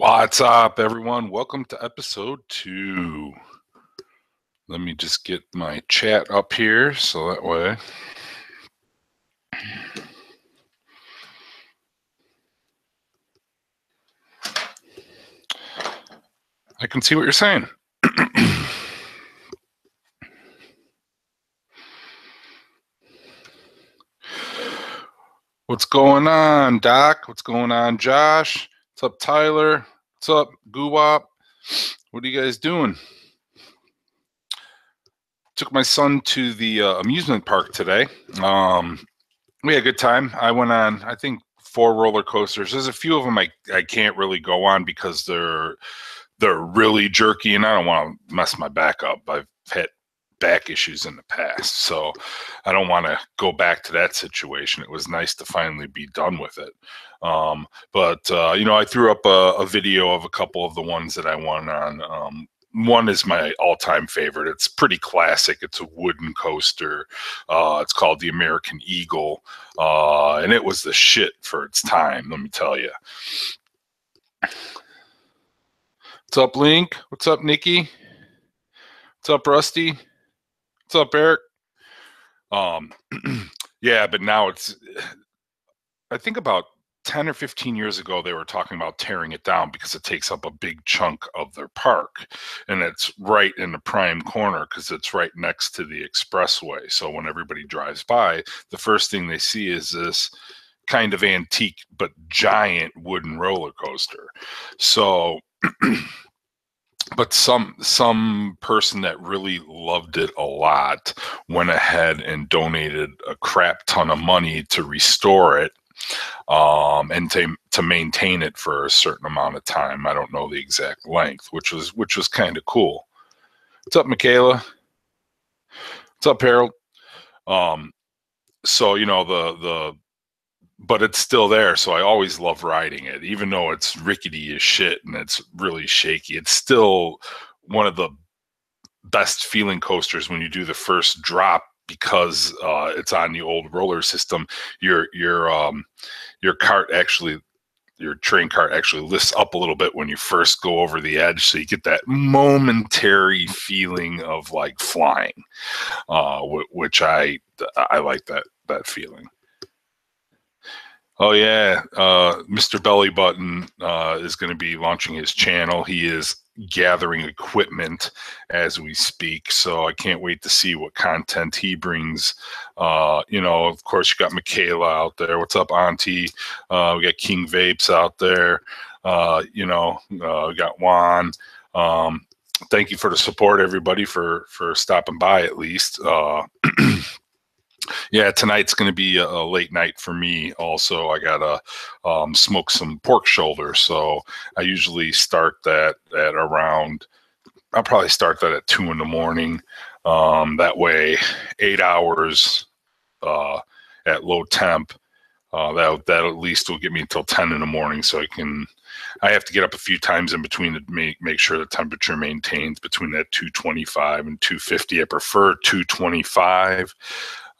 What's up, everyone? Welcome to episode 2. Let me just get my chat up here so that way I can see what you're saying. What's going on, Doc? What's going on, Josh? What's up, Tyler? What's up, Guwop? What are you guys doing? Took my son to the amusement park today. We had a good time. I went on, I think, 4 roller coasters. There's a few of them I can't really go on because they're really jerky, and I don't want to mess my back up. I've had back issues in the past, so I don't want to go back to that situation. It was nice to finally be done with it. But I threw up a video of a couple of the ones that I went on. One is my all-time favorite. It's pretty classic. It's a wooden coaster. It's called the American Eagle, and it was the shit for its time, let me tell you. What's up, Link? What's up, Nikki? What's up, Rusty? What's up, Eric? Yeah, but now I think about 10 or 15 years ago, they were talking about tearing it down because it takes up a big chunk of their park. And it's right in the prime corner because it's right next to the expressway. So when everybody drives by, the first thing they see is this kind of antique but giant wooden roller coaster. So but some person that really loved it a lot went ahead and donated a crap ton of money to restore it, and to maintain it for a certain amount of time. I don't know the exact length, which was kind of cool. What's up, Michaela? What's up, Harold? So but it's still there, so I always love riding it, even though it's rickety as shit and it's really shaky. It's still one of the best feeling coasters when you do the first drop because it's on the old roller system. Your train cart actually lifts up a little bit when you first go over the edge, so you get that momentary feeling of like flying, which I like that feeling. Oh yeah, Mr. Belly Button is going to be launching his channel. He is gathering equipment as we speak, so I can't wait to see what content he brings. Of course, you got Michaela out there. What's up, Auntie? We got King Vapes out there. We got Juan. Thank you for the support, everybody, for stopping by at least. Yeah, tonight's going to be a late night for me. Also, I gotta smoke some pork shoulder, so I usually start that at around. I'll probably start that at 2 in the morning. That way, 8 hours at low temp. That at least will get me until 10 in the morning, so I have to get up a few times in between to make sure the temperature maintains between that 225 and 250. I prefer 225.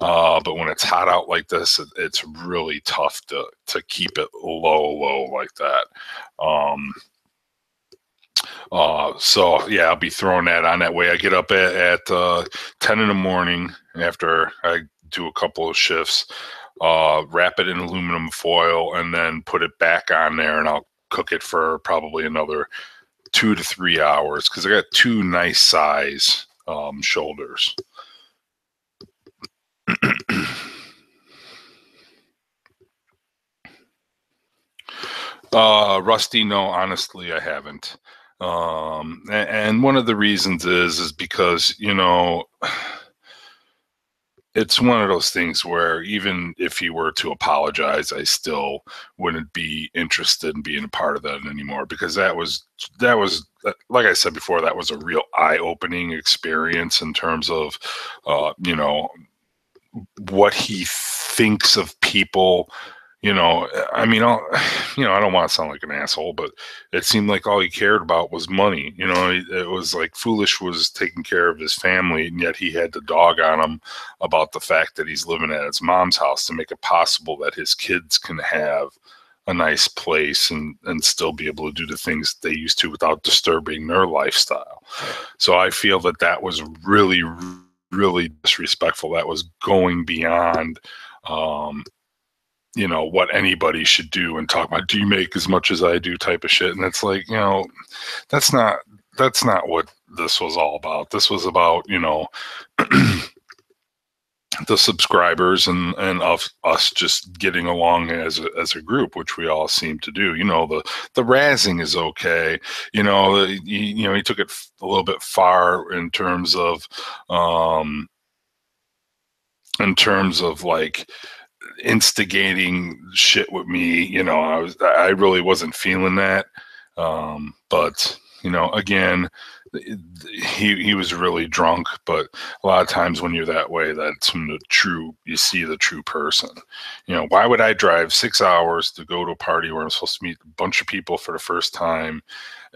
But when it's hot out like this, it's really tough to keep it low like that. So yeah, I'll be throwing that on that way. I get up at 10 in the morning after I do a couple of shifts, wrap it in aluminum foil, and then put it back on there, and I'll cook it for probably another 2 to 3 hours because I got 2 nice size shoulders. Rusty, no, honestly, I haven't. And one of the reasons is because, it's one of those things where even if he were to apologize, I still wouldn't be interested in being a part of that anymore, because that was, like I said before, that was a real eye-opening experience in terms of, what he thinks of people. I don't want to sound like an asshole, but it seemed like all he cared about was money. It was like Foolish was taking care of his family, and yet he had to dog on him about the fact that he's living at his mom's house to make it possible that his kids can have a nice place and still be able to do the things they used to without disturbing their lifestyle. So I feel that was really, really disrespectful. That was going beyond, what anybody should do and talk about, do you make as much as I do type of shit. And it's like, that's not what this was all about. This was about, the subscribers and of us just getting along as a group, which we all seem to do. The razzing is okay. He took it a little bit far in terms of like instigating shit with me. I really wasn't feeling that. But again, he was really drunk, but a lot of times when you're that way, that's when you see the true person. Why would I drive 6 hours to go to a party where I'm supposed to meet a bunch of people for the first time?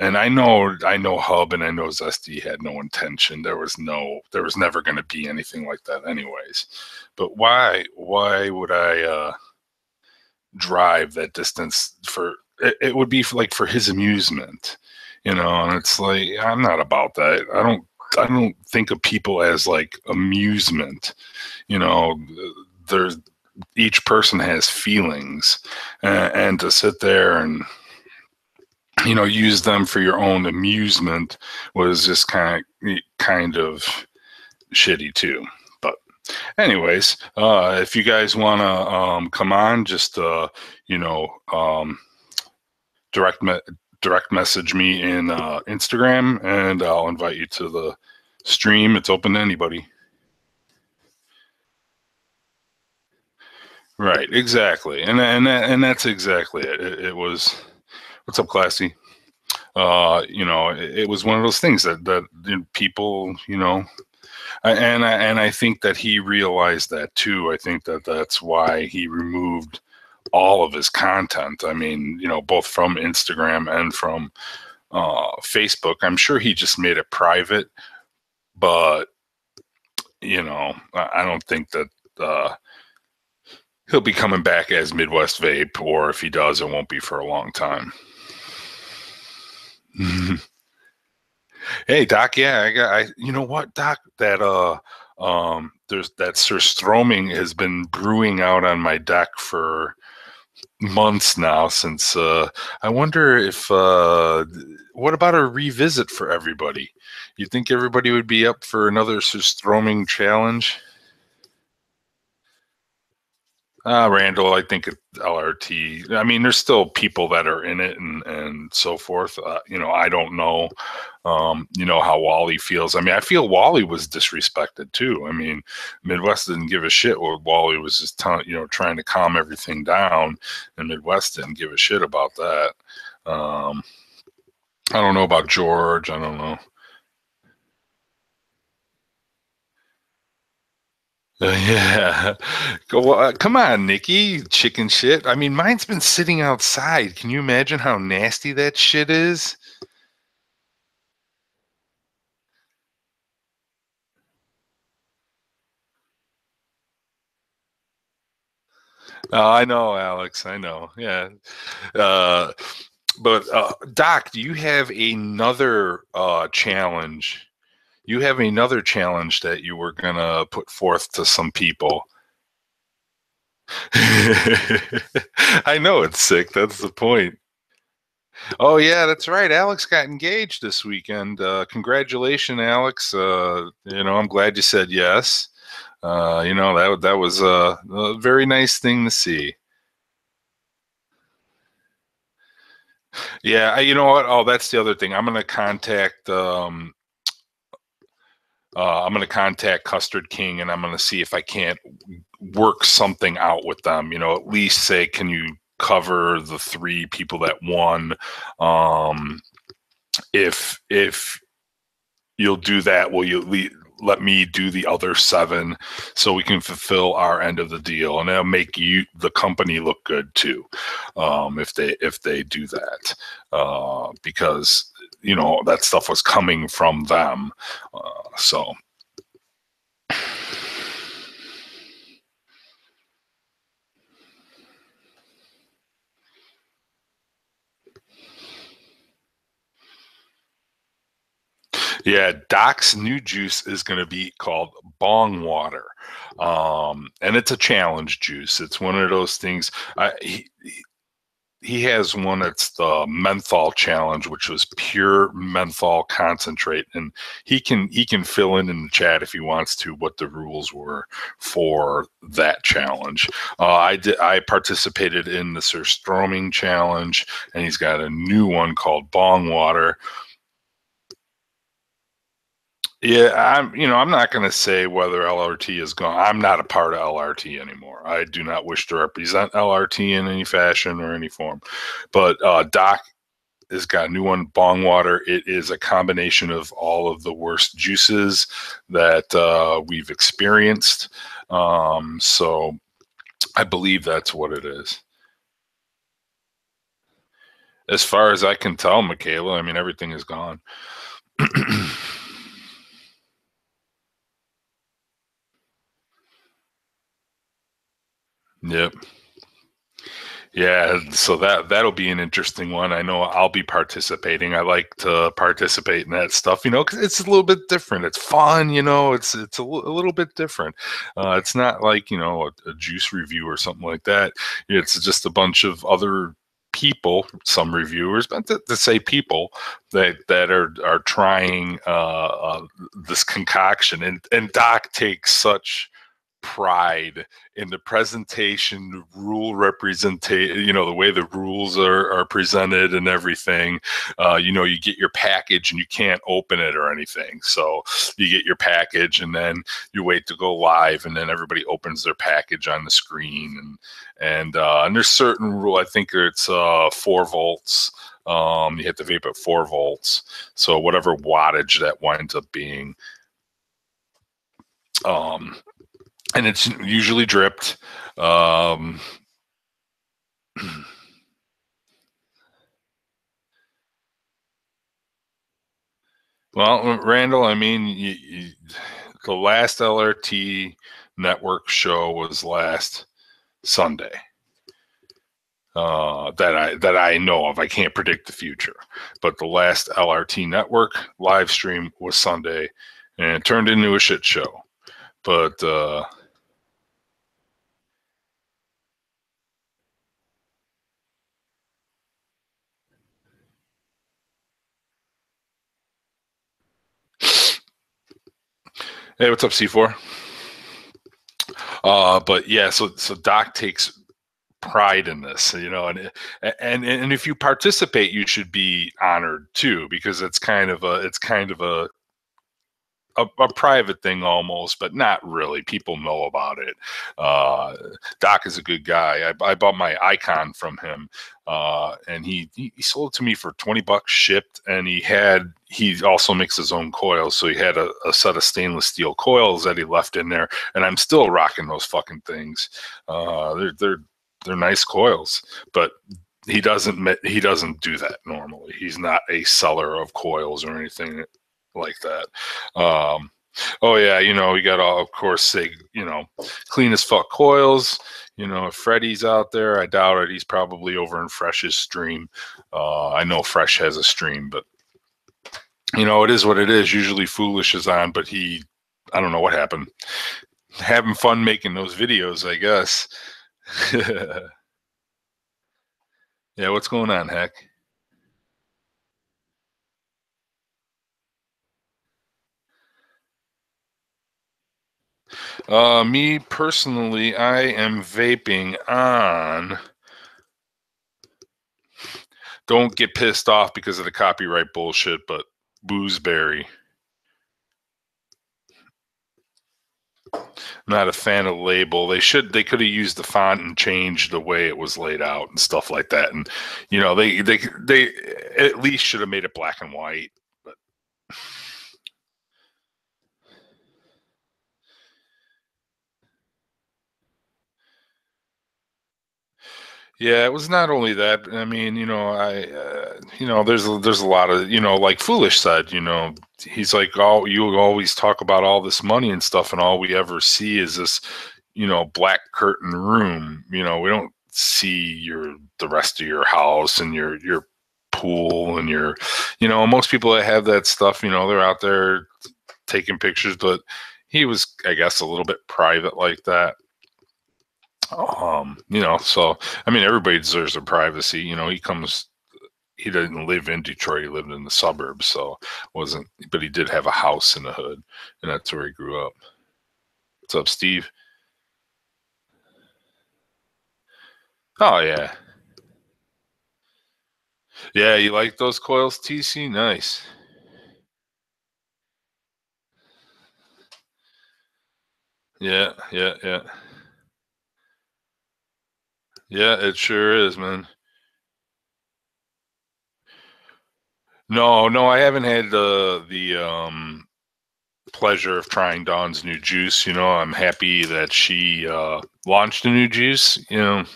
And I know Hub and I know Zesty had no intention. There was never going to be anything like that anyways. But why would I drive that distance for it would be for his amusement, and it's like, I'm not about that. I don't think of people as like amusement. There's each person has feelings, and to sit there and use them for your own amusement was just kind of shitty too. But anyways, if you guys want to come on, just direct message me in Instagram, and I'll invite you to the stream. It's open to anybody. Right, exactly, and that's exactly it. It was, what's up, Classy? It was one of those things that people, and I think that he realized that too. I think that's why he removed all of his content. I mean, both from Instagram and from Facebook. I'm sure he just made it private, but I don't think that he'll be coming back as Midwest Vape, or if he does, it won't be for a long time. Hey, Doc. Yeah, you know what, Doc? There's that surstroming has been brewing out on my deck for months now. Since I wonder if what about a revisit for everybody? You think everybody would be up for another surstroming challenge? Randall, I think LRT. I mean, there's still people that are in it and so forth. I don't know. How Wally feels. I mean, I feel Wally was disrespected too. I mean, Midwest didn't give a shit. What Wally was just trying to calm everything down, and Midwest didn't give a shit about that. I don't know about George. I don't know. Yeah. Come on, Nikki. Chicken shit. I mean, mine's been sitting outside. Can you imagine how nasty that shit is? I know, Alex. I know. Yeah. Uh, but Doc, do you have another challenge? You have another challenge that you were gonna put forth to some people. I know it's sick. That's the point. Oh yeah, that's right. Alex got engaged this weekend. Congratulations, Alex. I'm glad you said yes. That was a very nice thing to see. Yeah, you know what? Oh, that's the other thing. I'm gonna contact Custard King, and I'm gonna see if I can't work something out with them. At least say, can you cover the 3 people that won? If you'll do that, will you let me do the other 7 so we can fulfill our end of the deal, and that'll make the company look good too, if they do that, because that stuff was coming from them, so. Yeah, Doc's new juice is going to be called Bong Water. And it's a challenge juice. It's one of those things. He has one that's the menthol challenge, which was pure menthol concentrate, and he can fill in the chat if he wants to what the rules were for that challenge. I participated in the Sir Stroming challenge, and he's got a new one called Bong Water. Yeah, I'm not going to say whether LRT is gone. I'm not a part of LRT anymore. I do not wish to represent LRT in any fashion or any form. But Doc has got a new one, Bong Water. It is a combination of all of the worst juices that we've experienced. So I believe that's what it is. As far as I can tell, Michaela, I mean, everything is gone. Yep. Yeah, so that'll be an interesting one. I know I'll be participating. I like to participate in that stuff, because it's a little bit different. It's fun, it's a little bit different. It's not like a juice review or something like that. It's just a bunch of other people, some reviewers, but to say people that are trying this concoction, and Doc takes such pride in the presentation, the rule representation, the way the rules are presented and everything. You get your package and you can't open it or anything. So you get your package and then you wait to go live, and then everybody opens their package on the screen. And there's certain rule. I think it's 4 volts. You hit the vape at 4 volts. So whatever wattage that winds up being. And it's usually dripped. Well, Randall, I mean, the last LRT network show was last Sunday. That I know of. I can't predict the future, but the last LRT network live stream was Sunday, and it turned into a shit show. But hey, what's up, C4? But yeah, so Doc takes pride in this, and if you participate, you should be honored too, because it's kind of a private thing almost, but not really. People know about it. Doc is a good guy. I bought my Icon from him, and he sold it to me for $20 shipped, and he also makes his own coils, so he had a set of stainless steel coils that he left in there, and I'm still rocking those fucking things. They're nice coils, but he doesn't do that normally. He's not a seller of coils or anything like that. Oh yeah, we got all, of course, say, clean as fuck coils. If Freddie's out there, I doubt it. He's probably over in Fresh's stream. I know Fresh has a stream, but it is what it is. Usually Foolish is on, but I don't know what happened. Having fun making those videos, I guess. Yeah, what's going on, Heck? Me personally, I am vaping on. Don't get pissed off because of the copyright bullshit, but Boozeberry. I'm not a fan of the label. They could have used the font and changed the way it was laid out and stuff like that. And they at least should have made it black and white. But yeah, it was not only that. I mean, there's a lot of, like Foolish said, he's like, oh, you always talk about all this money and stuff, and all we ever see is this, black curtain room. We don't see the rest of your house and your pool and you're, most people that have that stuff, they're out there taking pictures, but he was, I guess, a little bit private like that. So I mean, everybody deserves their privacy. He didn't live in Detroit. He lived in the suburbs, so but he did have a house in the hood, and that's where he grew up. What's up, Steve? Oh yeah. Yeah, you like those coils, TC? Nice. Yeah, yeah, yeah. Yeah, it sure is, man. No, I haven't had the pleasure of trying Dawn's new juice. I'm happy that she launched a new juice, and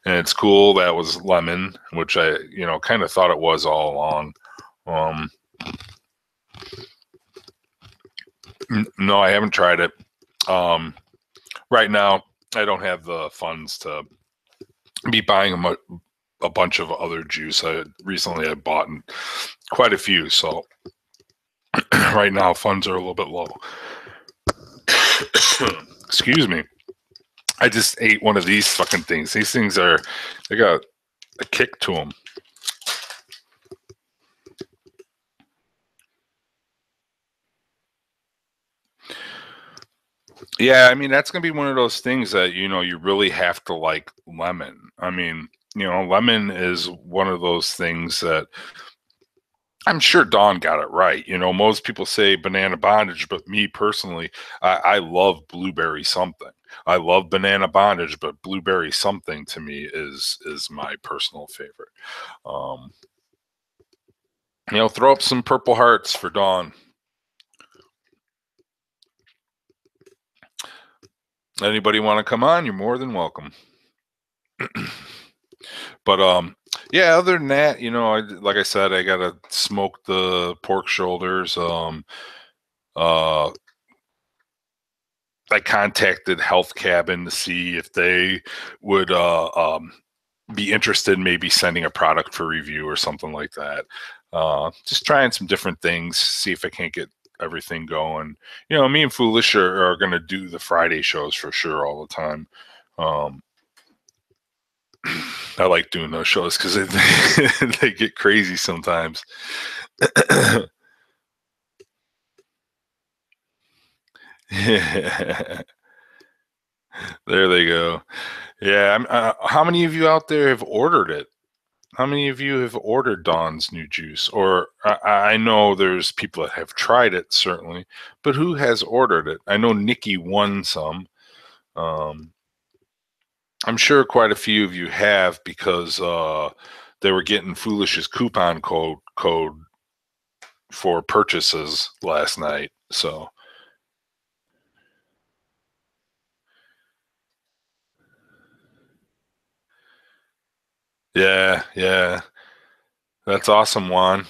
it's cool that was lemon, which I, kind of thought it was all along. Um, no, I haven't tried it. Right now, I don't have the funds to be buying a bunch of other juice. Recently I bought quite a few, so right now funds are a little bit low. Excuse me. I just ate one of these fucking things. These things they got a kick to them. Yeah, I mean that's gonna be one of those things that you really have to like lemon. I mean, lemon is one of those things that I'm sure Dawn got it right. Most people say banana bondage, but me personally, I love blueberry something. I love banana bondage, but blueberry something to me is my personal favorite. Um, throw up some purple hearts for Dawn. Anybody want to come on? You're more than welcome. But yeah. Other than that, like I said, I gotta smoke the pork shoulders. Uh, I contacted Health Cabin to see if they would be interested in maybe sending a product for review or something like that. Just trying some different things, see if I can't get everything going. Me and Foolish are going to do the Friday shows for sure all the time. Um, I like doing those shows because they get crazy sometimes. There they go. Yeah. How many of you out there have ordered it? How many of you have ordered Dawn's new juice? Or I know there's people that have tried it, certainly, but who has ordered it? I know Nikki won some. Um, I'm sure quite a few of you have because they were getting Foolish's coupon code for purchases last night. So yeah, yeah, that's awesome, Juan.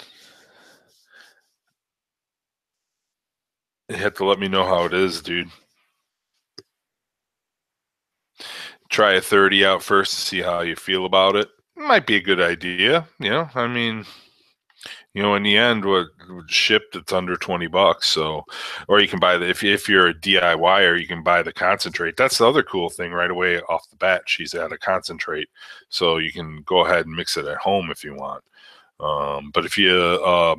You have to let me know how it is, dude. Try a 30 out first to see how you feel about it. Might be a good idea. I mean, in the end, what shipped, it's under $20. So, or you can buy if you're a DIYer, you can buy the concentrate. That's the other cool thing right away off the bat. She's at a concentrate, so you can go ahead and mix it at home if you want. But if you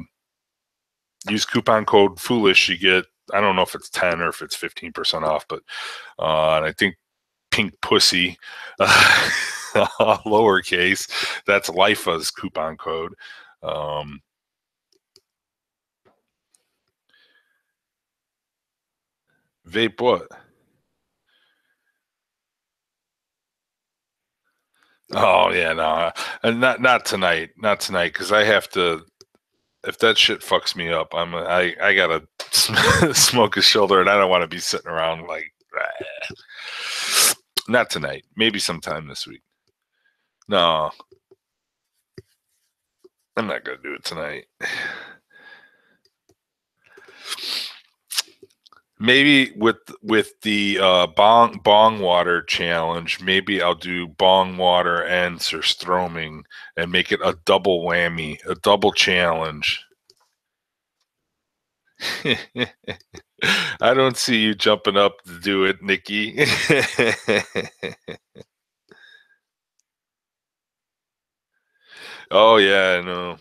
use coupon code Foolish, you get, I don't know if it's 10 or if it's 15% off, but and I think Pink Pussy, lowercase, that's LIFA's coupon code. Vape what? Oh yeah, no, and not tonight, not tonight, because I have to. If that shit fucks me up, I gotta smoke a shoulder, and I don't want to be sitting around like. Not tonight. Maybe sometime this week. No, I'm not gonna do it tonight. Maybe with the bong water challenge, maybe I'll do bong water and surstroming and make it a double whammy, a double challenge. I don't see you jumping up to do it, Nikki. Oh yeah, I know.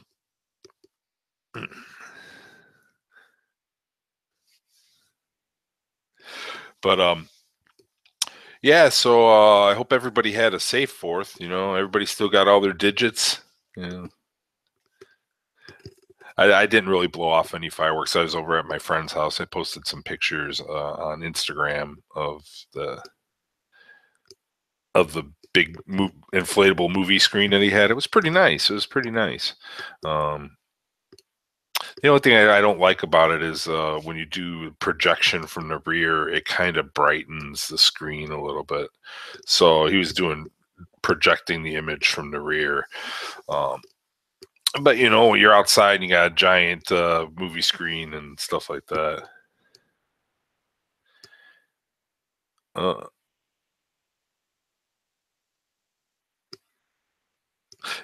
But yeah, so I hope everybody had a safe Fourth. You know, everybody still got all their digits. Yeah. I didn't really blow off any fireworks. I was over at my friend's house. I posted some pictures on Instagram of the big inflatable movie screen that he had. It was pretty nice. It was pretty nice. Um, the only thing I don't like about it is when you do projection from the rear, it kind of brightens the screen a little bit. So he was doing projecting the image from the rear. But you know, you're outside and you got a giant movie screen and stuff like that.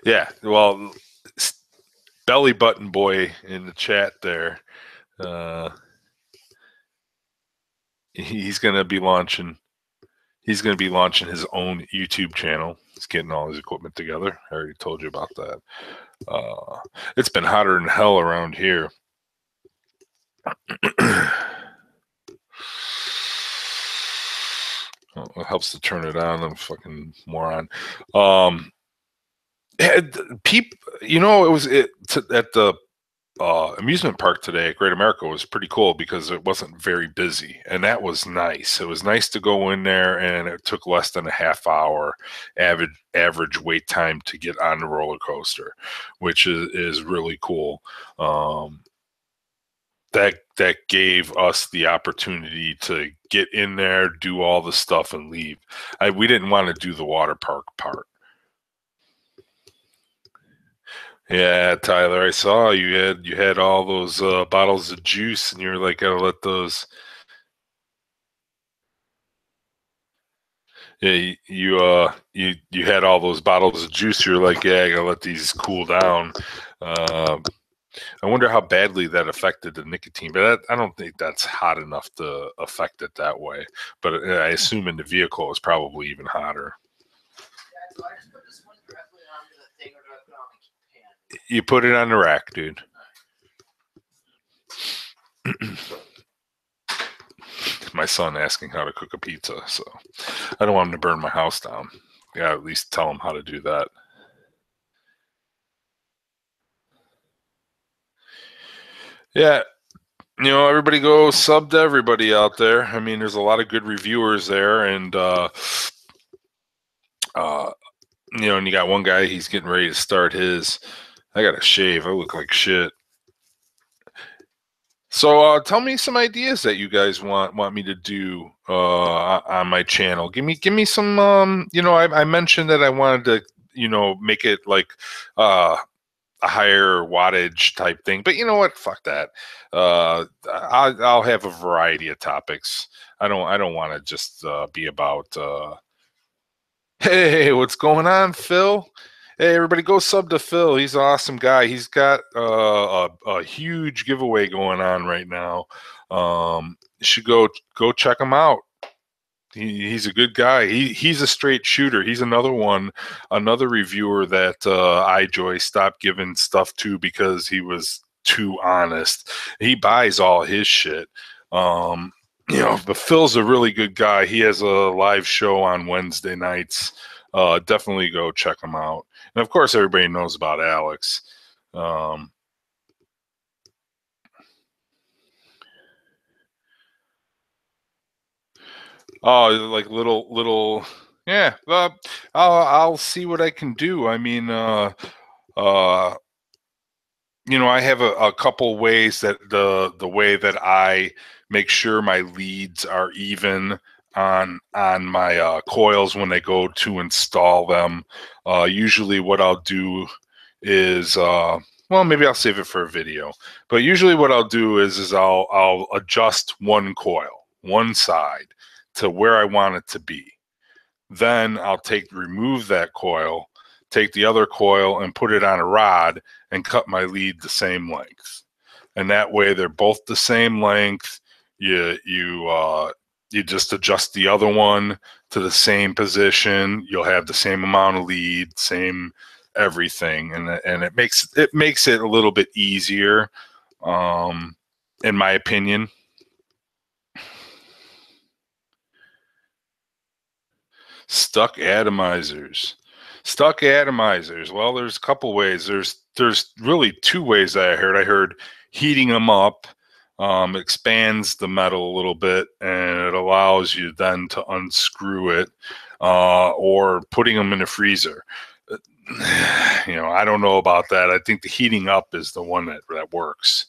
Yeah, well, belly button boy in the chat there. Uh, he's gonna be launching. He's gonna be launching his own YouTube channel. He's getting all his equipment together. I already told you about that. It's been hotter than hell around here. Oh, it helps to turn it on. I'm a fucking moron. People, you know, it was at the amusement park today at Great America was pretty cool because it wasn't very busy, and that was nice. It was nice to go in there, and it took less than a half hour average wait time to get on the roller coaster, which is really cool. That gave us the opportunity to get in there, do all the stuff, and leave. We didn't want to do the water park part. Yeah, Tyler, I saw you had all those bottles of juice, and you were like, "Gotta let those." Yeah, you had all those bottles of juice. You're like, "Yeah, I gotta let these cool down." Uh, I wonder how badly that affected the nicotine, but I don't think that's hot enough to affect it that way. But I assume in the vehicle it's probably even hotter. You put it on the rack, dude. My son asking how to cook a pizza, so I don't want him to burn my house down. Yeah, at least tell him how to do that. Yeah, you know, everybody go sub to everybody out there. I mean, there's a lot of good reviewers there, and you know, and you got one guy, he's getting ready to start his. I got to shave. I look like shit. So tell me some ideas that you guys want me to do on my channel. Give me some. You know, I mentioned that I wanted to, you know, make it like a higher wattage type thing. But you know what? Fuck that. I'll have a variety of topics. I don't want to just be about. Hey, what's going on, Phil? Hey, everybody, go sub to Phil. He's an awesome guy. He's got a huge giveaway going on right now. You should go check him out. He's a good guy. He's a straight shooter. He's another reviewer that iJoy stopped giving stuff to because he was too honest. He buys all his shit. You know, but Phil's a really good guy. He has a live show on Wednesday nights. Definitely go check him out. And of course, everybody knows about Alex. Oh, like little, yeah. I'll see what I can do. I mean, you know, I have a couple ways that the way that I make sure my leads are even on my coils when they go to install them. Usually, what I'll do is well, maybe I'll save it for a video. But usually, what I'll do is I'll adjust one coil. one side to where I want it to be. Then I'll remove that coil, take the other coil and put it on a rod and cut my lead the same length. And that way they're both the same length. You just adjust the other one to the same position. You'll have the same amount of lead, same everything, and it makes it a little bit easier, in my opinion. Stuck atomizers. Well, there's a couple ways. There's really two ways that I heard. I heard heating them up expands the metal a little bit, and it allows you then to unscrew it, or putting them in a freezer. I don't know about that. I think the heating up is the one that works.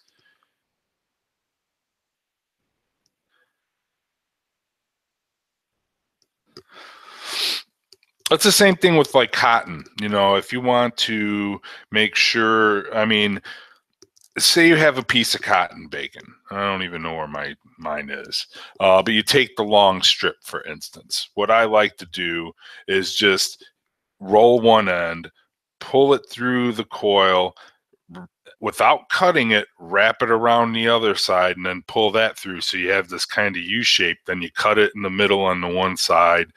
It's the same thing with like cotton. If you want to make sure, say you have a piece of cotton bacon. I don't even know where mine is. But you take the long strip, for instance. What I like to do is just roll one end, pull it through the coil, without cutting it, wrap it around the other side, and then pull that through. So you have this kind of U shape. Then you cut it in the middle on the one side,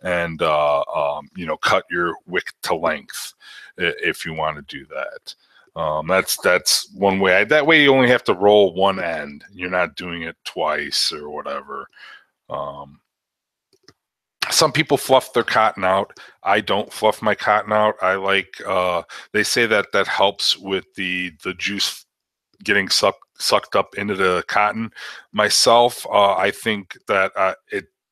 and cut your wick to length if you want to do that. That's one way. That way you only have to roll one end. You're not doing it twice or whatever. Some people fluff their cotton out. I don't fluff my cotton out. I like, they say that helps with the juice getting sucked up into the cotton. Myself, I think that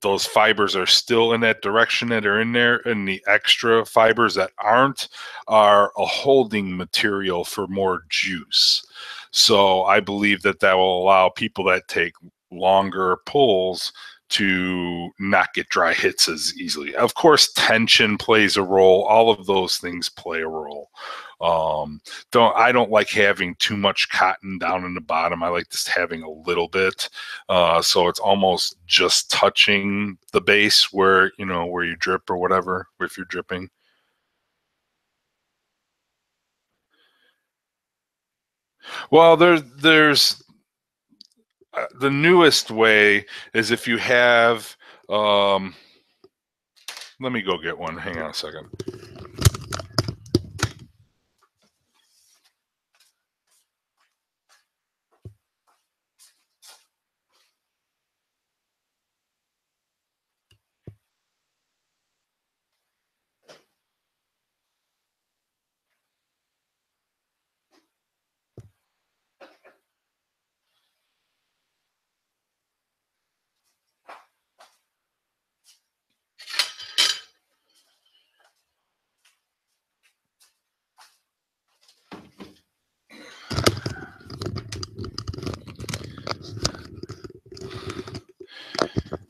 those fibers are still in that direction that are in there, and the extra fibers that aren't are a holding material for more juice. So I believe that will allow people that take longer pulls to not get dry hits as easily. Of course, tension plays a role. All of those things play a role. I don't like having too much cotton down in the bottom. I like just having a little bit, so it's almost just touching the base where you drip or whatever, if you're dripping. Well, there's the newest way is if you have. Let me go get one. Hang on a second.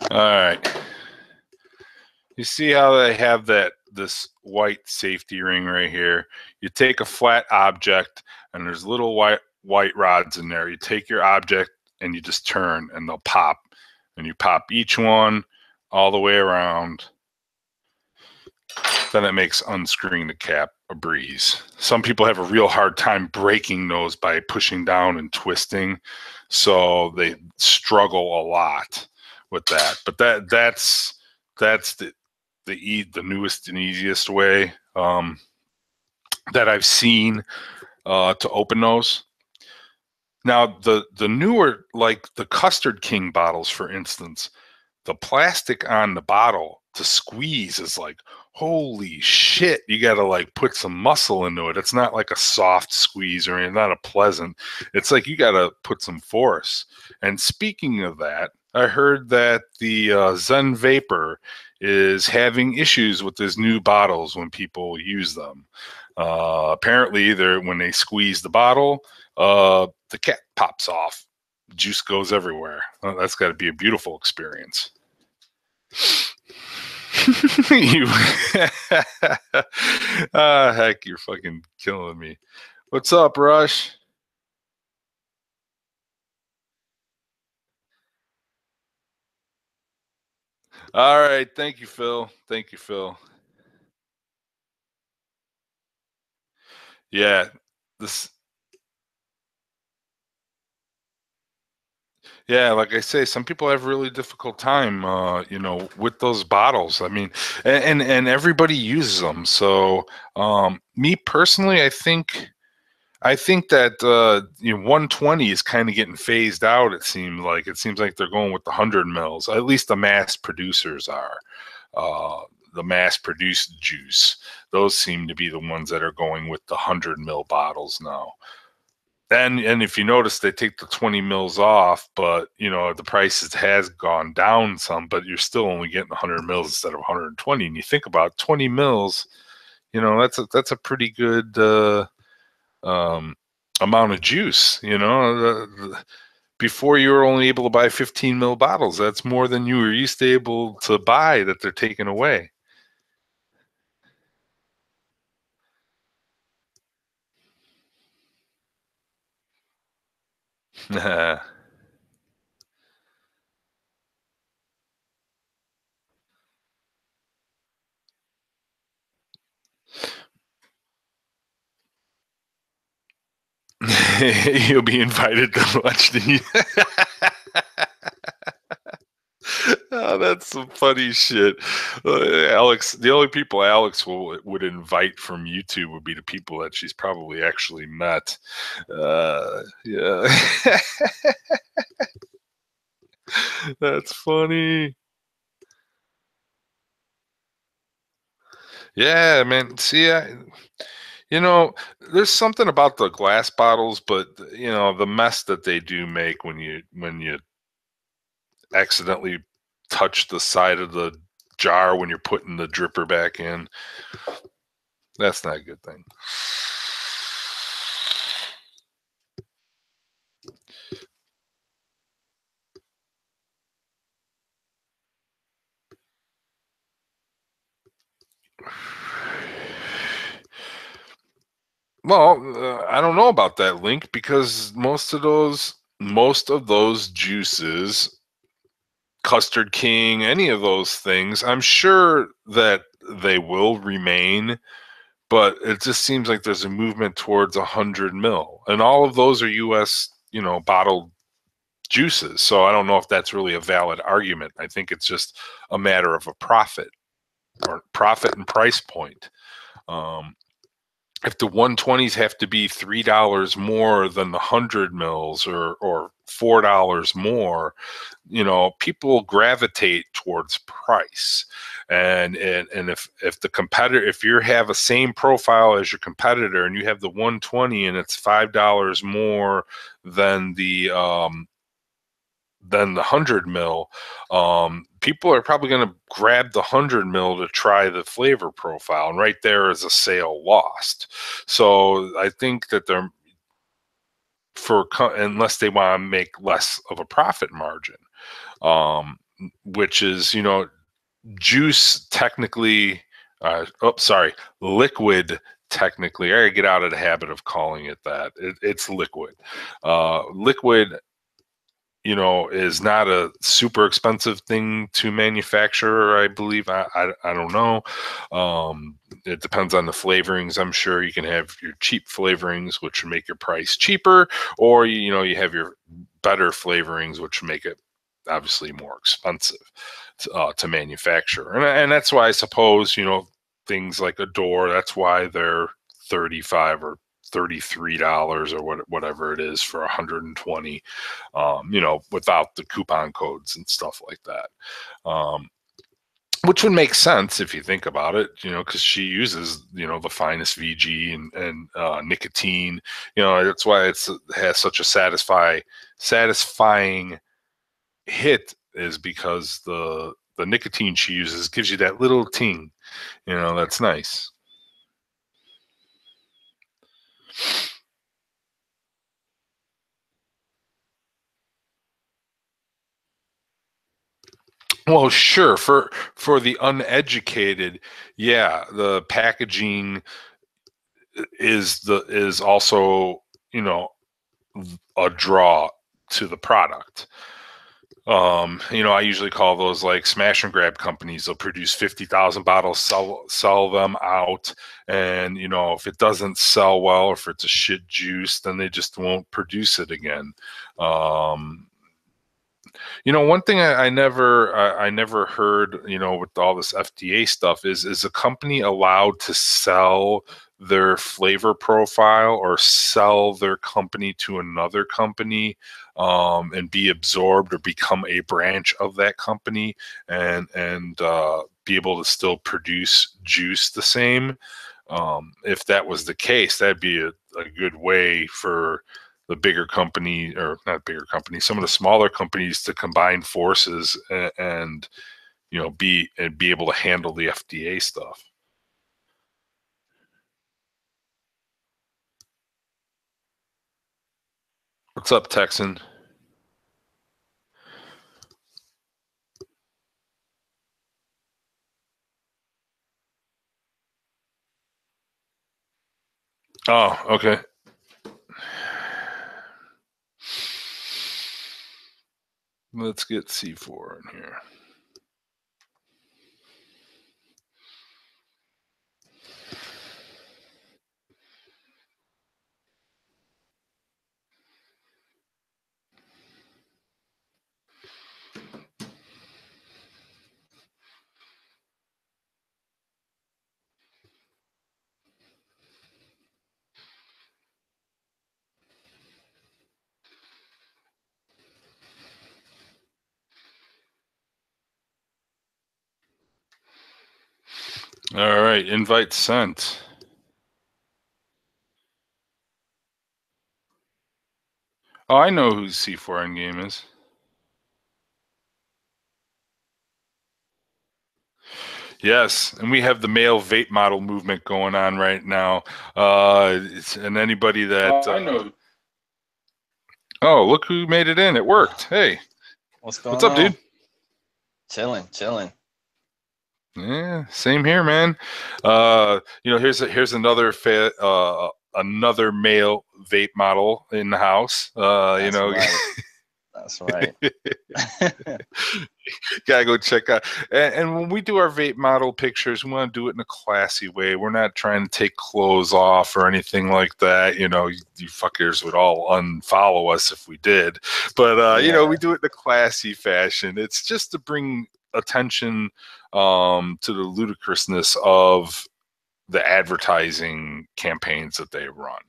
All right. You see how they have this white safety ring right here? You take a flat object and there's little white rods in there. You take your object and you just turn and they'll pop. And you pop each one all the way around. Then it makes unscrewing the cap a breeze. Some people have a real hard time breaking those by pushing down and twisting. So they struggle a lot with that. But that's the newest and easiest way that I've seen to open those. Now the newer, like the Custard King bottles, for instance, the plastic on the bottle to squeeze is like, holy shit, you got to like put some muscle into it. It's not like a soft squeeze or anything, not a pleasant. It's like you got to put some force. And speaking of that, I heard that the Zen Vapor is having issues with his new bottles when people use them. Apparently, when they squeeze the bottle, the cap pops off. Juice goes everywhere. That's got to be a beautiful experience. Heck, you're fucking killing me. What's up, Rush? All right. Thank you, Phil. Thank you, Phil. Yeah. This Yeah, like I say, some people have really difficult time, with those bottles. I mean, and everybody uses them. So, me personally, I think that 120 is kind of getting phased out. It seems like they're going with the 100 mils. At least the mass producers are. The mass-produced juice. Those seem to be the ones that are going with the 100 mil bottles now. And if you notice, they take the 20 mils off, but the price has gone down some, but you're still only getting 100 mils instead of 120. And you think about 20 mils, that's a pretty good um, amount of juice. Before you were only able to buy 15 mil bottles. That's more than you were used to able to buy that they're taking away. You'll be invited to lunch. Oh, that's some funny shit. Alex, the only people Alex would invite from YouTube would be the people that she's probably actually met. Yeah, that's funny. Yeah, man. See, you know, there's something about the glass bottles, but the mess that they do make when you accidentally touch the side of the jar when you're putting the dripper back in, that's not a good thing. Well, I don't know about that link because most of those juices, Custard King, any of those things, I'm sure that they will remain, but it just seems like there's a movement towards 100 mil, and all of those are U.S. bottled juices. So I don't know if that's really a valid argument. I think it's just a matter of a profit and price point. Um, if the 120s have to be $3 more than the 100 mils, or $4 more, people gravitate towards price. And if the competitor, if you have a same profile as your competitor and you have the 120 and it's $5 more than the 100 mil, people are probably going to grab the 100 mil to try the flavor profile, and right there is a sale lost. So I think that they're unless they want to make less of a profit margin, um, which is juice technically. Sorry, liquid technically. I gotta get out of the habit of calling it that. It's liquid. Liquid is not a super expensive thing to manufacture, I believe. I don't know. It depends on the flavorings. I'm sure you can have your cheap flavorings, which make your price cheaper, or you have your better flavorings, which make it obviously more expensive to manufacture. And that's why I suppose things like Adore. That's why they're 35 or $33 or whatever it is for 120, without the coupon codes and stuff like that. Which would make sense if you think about it, because she uses, the finest VG and nicotine. That's why it has such a satisfying hit, is because the nicotine she uses gives you that little ting. That's nice. Well, sure. For the uneducated, yeah, the packaging is also, a draw to the product. I usually call those like smash and grab companies. They'll produce 50,000 bottles, sell them out, and if it doesn't sell well, or if it's a shit juice, then they just won't produce it again. Um, One thing I never heard, with all this FDA stuff is a company allowed to sell their flavor profile or sell their company to another company, and be absorbed or become a branch of that company, and be able to still produce juice the same. If that was the case, that'd be a good way for the bigger company, or not bigger companies, some of the smaller companies to combine forces, and be able to handle the FDA stuff. What's up, Texan? Oh, okay. Let's get C4 in here. All right, invite sent. Oh, I know who C4 Endgame is. Yes, and we have the male vape model movement going on right now. And anybody that I know. oh, look who made it in. It worked. Hey, What's what's going up, on? dude? Chilling. Yeah, same here, man. Here's another male vape model in the house. That's right. That's right. Gotta go check out. And when we do our vape model pictures, we want to do it in a classy way. We're not trying to take clothes off or anything like that. You fuckers would all unfollow us if we did. But Yeah. we do it in a classy fashion. It's just to bring attention to the ludicrousness of the advertising campaigns that they run.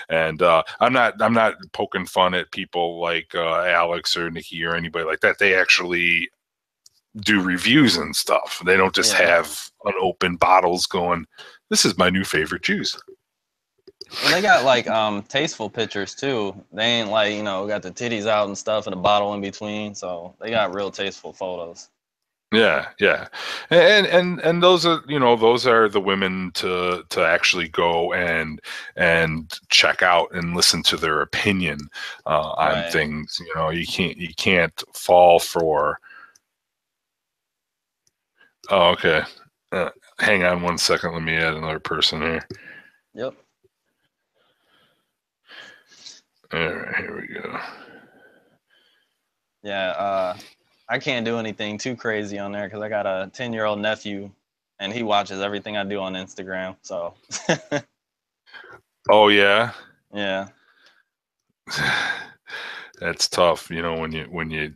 And I'm not poking fun at people like Alex or Nikki or anybody like that. They actually do reviews and stuff. They don't just Yeah. have unopened bottles going, this is my new favorite juice. Well, they got like tasteful pictures too. They ain't like, got the titties out and stuff and a bottle in between. So they got real tasteful photos. Yeah. And those are the women to actually go and check out and listen to their opinion on Right. things. You can't fall for. Oh, okay. Hang on one second. Let me add another person here. Yep. All right, here we go. Yeah. I can't do anything too crazy on there because I got a 10-year-old nephew and he watches everything I do on Instagram. So Oh yeah. yeah. That's tough, when you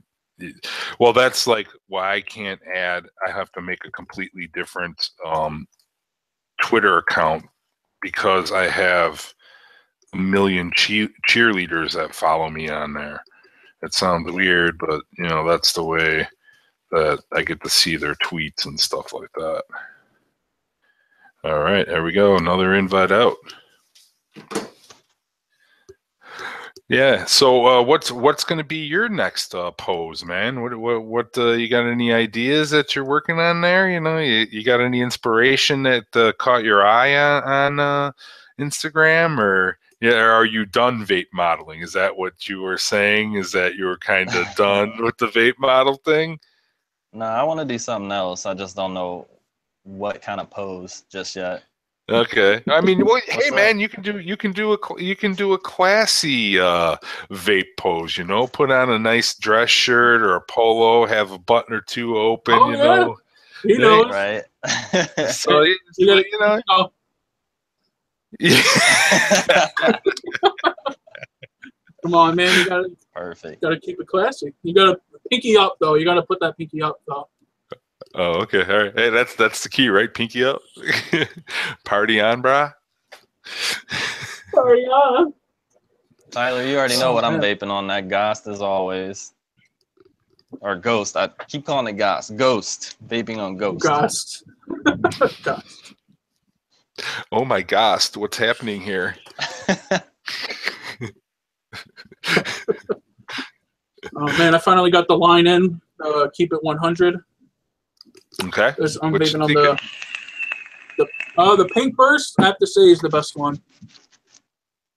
well, that's like why I have to make a completely different Twitter account, because I have a million cheerleaders that follow me on there. It sounds weird, but that's the way that I get to see their tweets and stuff like that. All right, there we go. Another invite out. Yeah. So, what's going to be your next pose, man? What you got any ideas that you're working on there? You got any inspiration that caught your eye on Instagram, or yeah, or are you done vape modeling? Is that what you were saying? Is that you were kind of done with the vape model thing? No, I want to do something else. I just don't know what kind of pose just yet. Okay. I mean, well, hey What's man, up? you can do a classy vape pose, you know, put on a nice dress shirt or a polo, have a button or two open, Oh you yeah, know. he Hey, knows. Right. so You gotta, you know, oh, yeah. come on, man. You gotta Perfect. gotta keep it classic. You gotta pinky up though. You gotta put that pinky up though. Oh, okay. All right. Hey, that's the key, right? Pinky up. Party on, brah. Oh yeah. Tyler, you already know Oh what I'm man. vaping on, that Ghost as always. Or Ghost. I keep calling it Ghost. Ghost. Vaping on Ghost. Ghost. Ghost. Oh my gosh, what's happening here? Oh man, I finally got the line in. Keep it 100. Okay. I'm What you vaping on thinking? the pink burst. I have to say is the best one.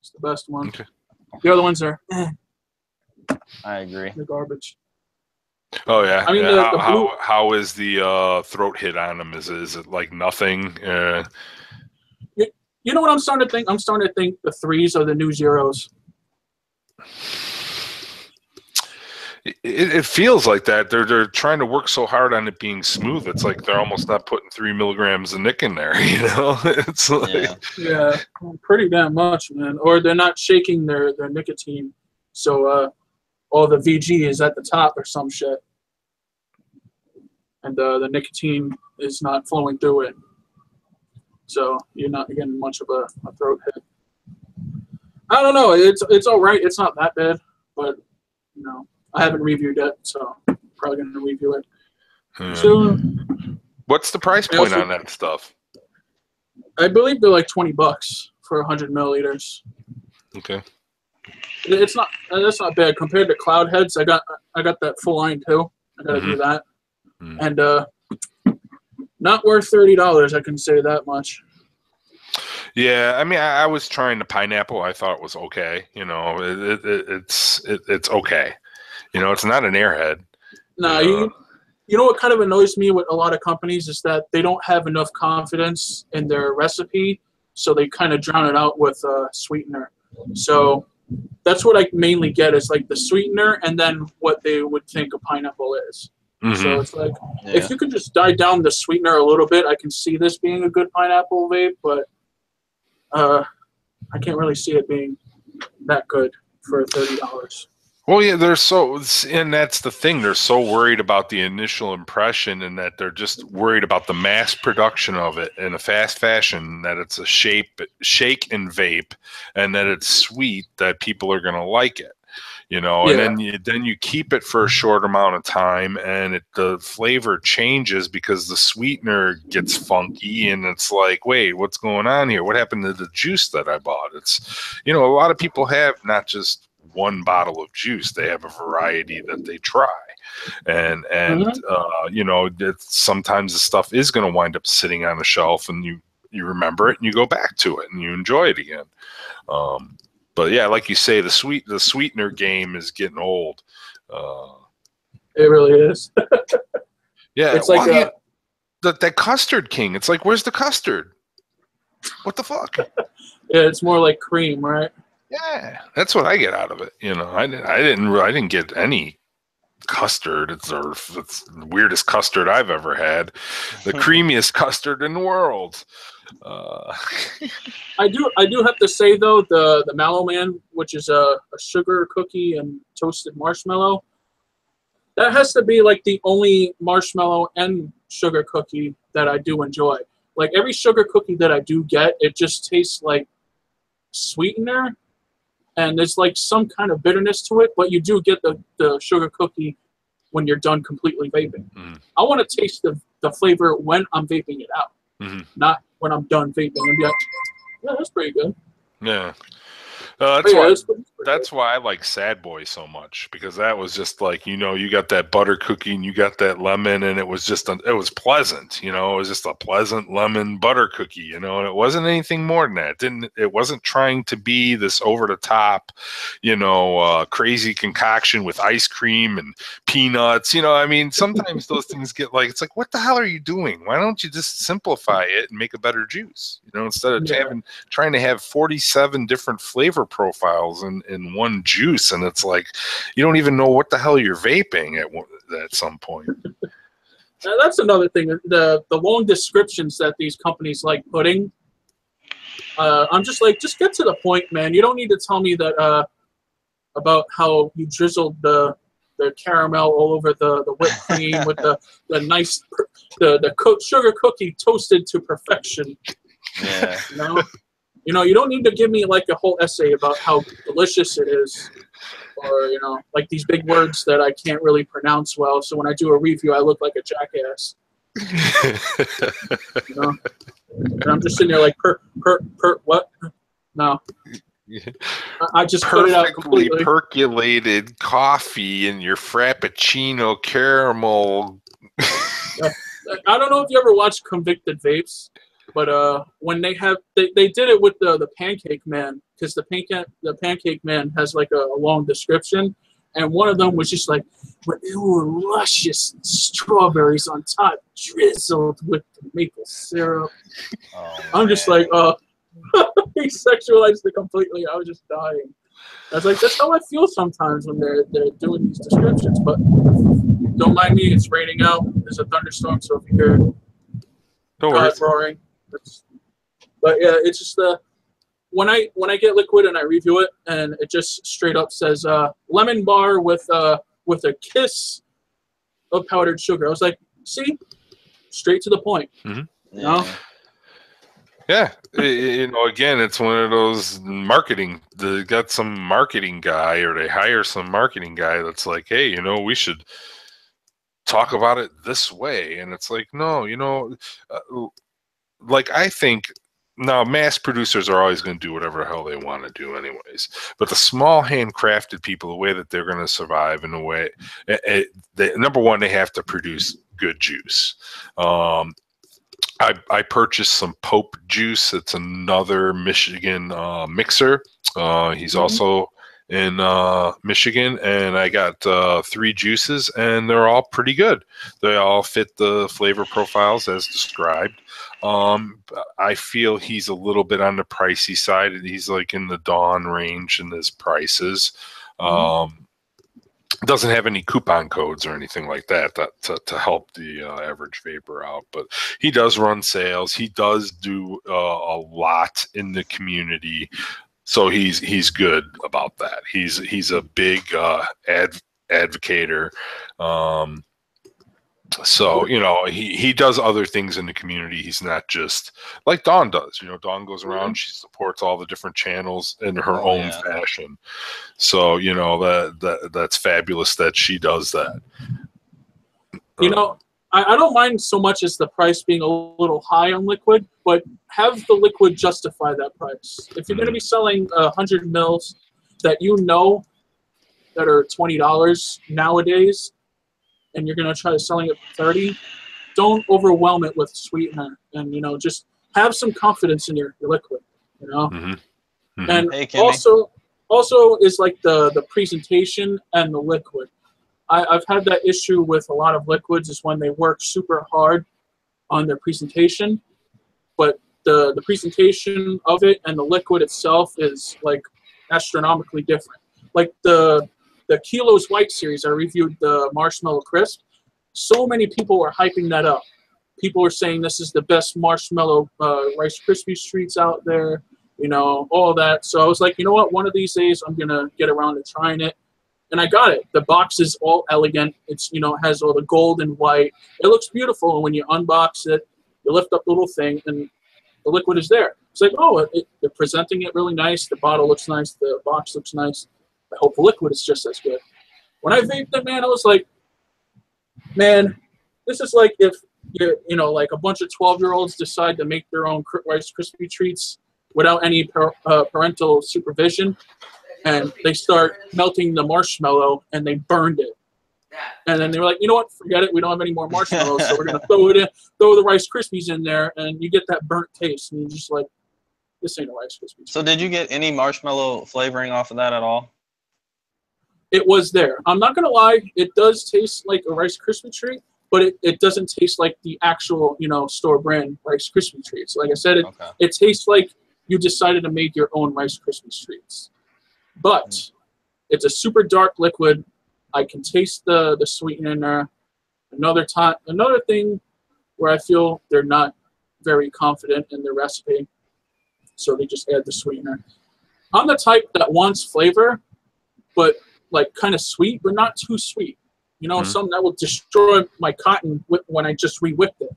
It's the best one. Okay. The other ones are I agree. they're garbage. Oh yeah. I mean Yeah. the blue. How is the throat hit on them? Is it like nothing? You know what I'm starting to think? I'm starting to think the threes are the new zeros. It feels like that. They're trying to work so hard on it being smooth. It's like they're almost not putting 3 milligrams of nick in there. You know, it's like Yeah. Yeah, pretty damn much, man. Or they're not shaking their nicotine, so all the VG is at the top or some shit, and the nicotine is not flowing through it. So you're not getting much of a throat hit. I don't know. It's all right. It's not that bad, but you know, I haven't reviewed it, so I'm probably gonna review it. So what's the price I point also on that stuff? I believe they're like $20 for 100 milliliters. Okay. It's not that's not bad compared to Cloud Heads. I got that full line too. I got to do that, and not worth $30. I can say that much. Yeah, I mean, I was trying the pineapple. I thought it was okay. You know, it's okay. You know, it's not an airhead. No, you know what kind of annoys me with a lot of companies is that they don't have enough confidence in their recipe, so they kind of drown it out with a sweetener. So that's what I mainly get is like the sweetener and then what they would think a pineapple is. So it's like if you could just die down the sweetener a little bit, I can see this being a good pineapple vape, but I can't really see it being that good for $30. Well, yeah, and that's the thing. They're so worried about the initial impression, and that they're just worried about the mass production of it in a fast fashion. That it's a shake and vape, and that it's sweet. That people are going to like it, you know. Yeah. And then you keep it for a short amount of time, and the flavor changes because the sweetener gets funky, and it's like, wait, what's going on here? What happened to the juice that I bought? It's, you know, a lot of people have not just one bottle of juice. They have a variety that they try, and you know, sometimes the stuff is going to wind up sitting on a shelf, and you remember it and you go back to it and you enjoy it again. But yeah, like you say, the sweetener game is getting old. It really is. Yeah, It's like that custard king. It's like, where's the custard? What the fuck? yeah, it's more like cream, right? Yeah, that's what I get out of it. You know, I didn't get any custard. It's the weirdest custard I've ever had. The creamiest custard in the world. I do have to say though, the Mallow Man, which is a sugar cookie and toasted marshmallow, that has to be like the only marshmallow and sugar cookie that I do enjoy. Like every sugar cookie that I do get, it just tastes like sweetener, and there's like some kind of bitterness to it, but you do get the sugar cookie when you're done completely vaping. I want to taste the flavor when I'm vaping it out, not when I'm done vaping. And be like, yeah, that's pretty good. Yeah. That's That's why I like Sad Boy so much, because that was just like, you know, you got that butter cookie and you got that lemon, and it was just it was pleasant, you know, it was just a pleasant lemon butter cookie, you know, and it wasn't anything more than that. It wasn't trying to be this over the top, you know, crazy concoction with ice cream and peanuts, you know. I mean, sometimes those things get like, it's like, what the hell are you doing? Why don't you just simplify it and make a better juice, you know, instead of trying to have 47 different flavor profiles in one juice, and it's like you don't even know what the hell you're vaping at some point. Now, that's another thing. The long descriptions that these companies like putting. I'm just like, just get to the point, man. You don't need to tell me that about how you drizzled the caramel all over the whipped cream with the nice sugar cookie toasted to perfection. Yeah. You know, you don't need to give me like a whole essay about how delicious it is, or, you know, like these big words that I can't really pronounce well. So when I do a review, I look like a jackass. You know, and I'm just sitting there like, what? No. I just put it out completely. Percolated coffee in your Frappuccino caramel. I don't know if you ever watched Convicted Vapes, but when they did it with the Pancake Man, because the Pancake Man has like a long description, and one of them was just like, luscious strawberries on top, drizzled with maple syrup. Oh, I'm just like, he sexualized it completely. I was just dying. I was like, that's how I feel sometimes when they're doing these descriptions. But don't mind me, it's raining out. There's a thunderstorm, so if you hear God roaring. But yeah, it's just when I get liquid and I review it, and it just straight up says lemon bar with a kiss of powdered sugar. I was like, see, straight to the point. Mm-hmm. You know? Yeah, you know, again, it's one of those marketing. They got some marketing guy, or they hire some marketing guy that's like, hey, you know, we should talk about it this way, and it's like, no, you know, like I think now mass producers are always going to do whatever the hell they want to do, anyways. But the small handcrafted people, the way that they're going to survive, in a way, number one, they have to produce good juice. I purchased some Pope juice. It's another Michigan mixer. He's also in Michigan, and I got 3 juices, and they're all pretty good. They all fit the flavor profiles as described. I feel he's a little bit on the pricey side. He's like in the Dawn range in his prices. Doesn't have any coupon codes or anything like that to help the average vapor out, but he does run sales. He does do a lot in the community, so he's good about that. He's a big advocator. So, you know, he does other things in the community. He's not just like Dawn does. You know, Dawn goes around, she supports all the different channels in her own fashion. So, you know, that's fabulous that she does that. You know, I don't mind so much as the price being a little high on liquid, but have the liquid justify that price. If you're going to be selling 100 mils that you know that are $20 nowadays, and you're going to try selling it for $30, don't overwhelm it with sweetener, and, you know, just have some confidence in your liquid, you know. And Hey, also is like the presentation and the liquid. I've had that issue with a lot of liquids, is when they work super hard on their presentation, but the presentation of it and the liquid itself is like astronomically different. Like the Kilos White series, I reviewed the Marshmallow Crisp. So many people were hyping that up. People were saying this is the best marshmallow Rice Krispie treats out there, you know, all that. So I was like, you know what, one of these days I'm going to get around to trying it. And I got it. The box is all elegant. It's, you know, it has all the gold and white. It looks beautiful. And when you unbox it, you lift up the little thing and the liquid is there. It's like, oh, they're presenting it really nice. The bottle looks nice. The box looks nice. I hope the liquid is just as good. When I vaped it, man, I was like, man, this is like if you know, like a bunch of 12-year-olds decide to make their own Rice Krispie treats without any parental supervision, and they start melting the marshmallow, and they burned it. And then they were like, you know what? Forget it. We don't have any more marshmallows, so we're gonna throw it in, throw the Rice Krispies in there, and you get that burnt taste, and you're just like, this ain't a Rice Krispies. So did you get any marshmallow flavoring off of that at all? It was there. I'm not gonna lie, it does taste like a Rice Krispie treat, but it doesn't taste like the actual, you know, store brand Rice Krispie treats. Like I said, it tastes like you decided to make your own Rice Krispie treats. But it's a super dark liquid. I can taste the sweetener in there. Another thing where I feel they're not very confident in their recipe, so they just add the sweetener. I'm the type that wants flavor, but like kind of sweet, but not too sweet. You know, something that will destroy my cotton when I just re-whipped it.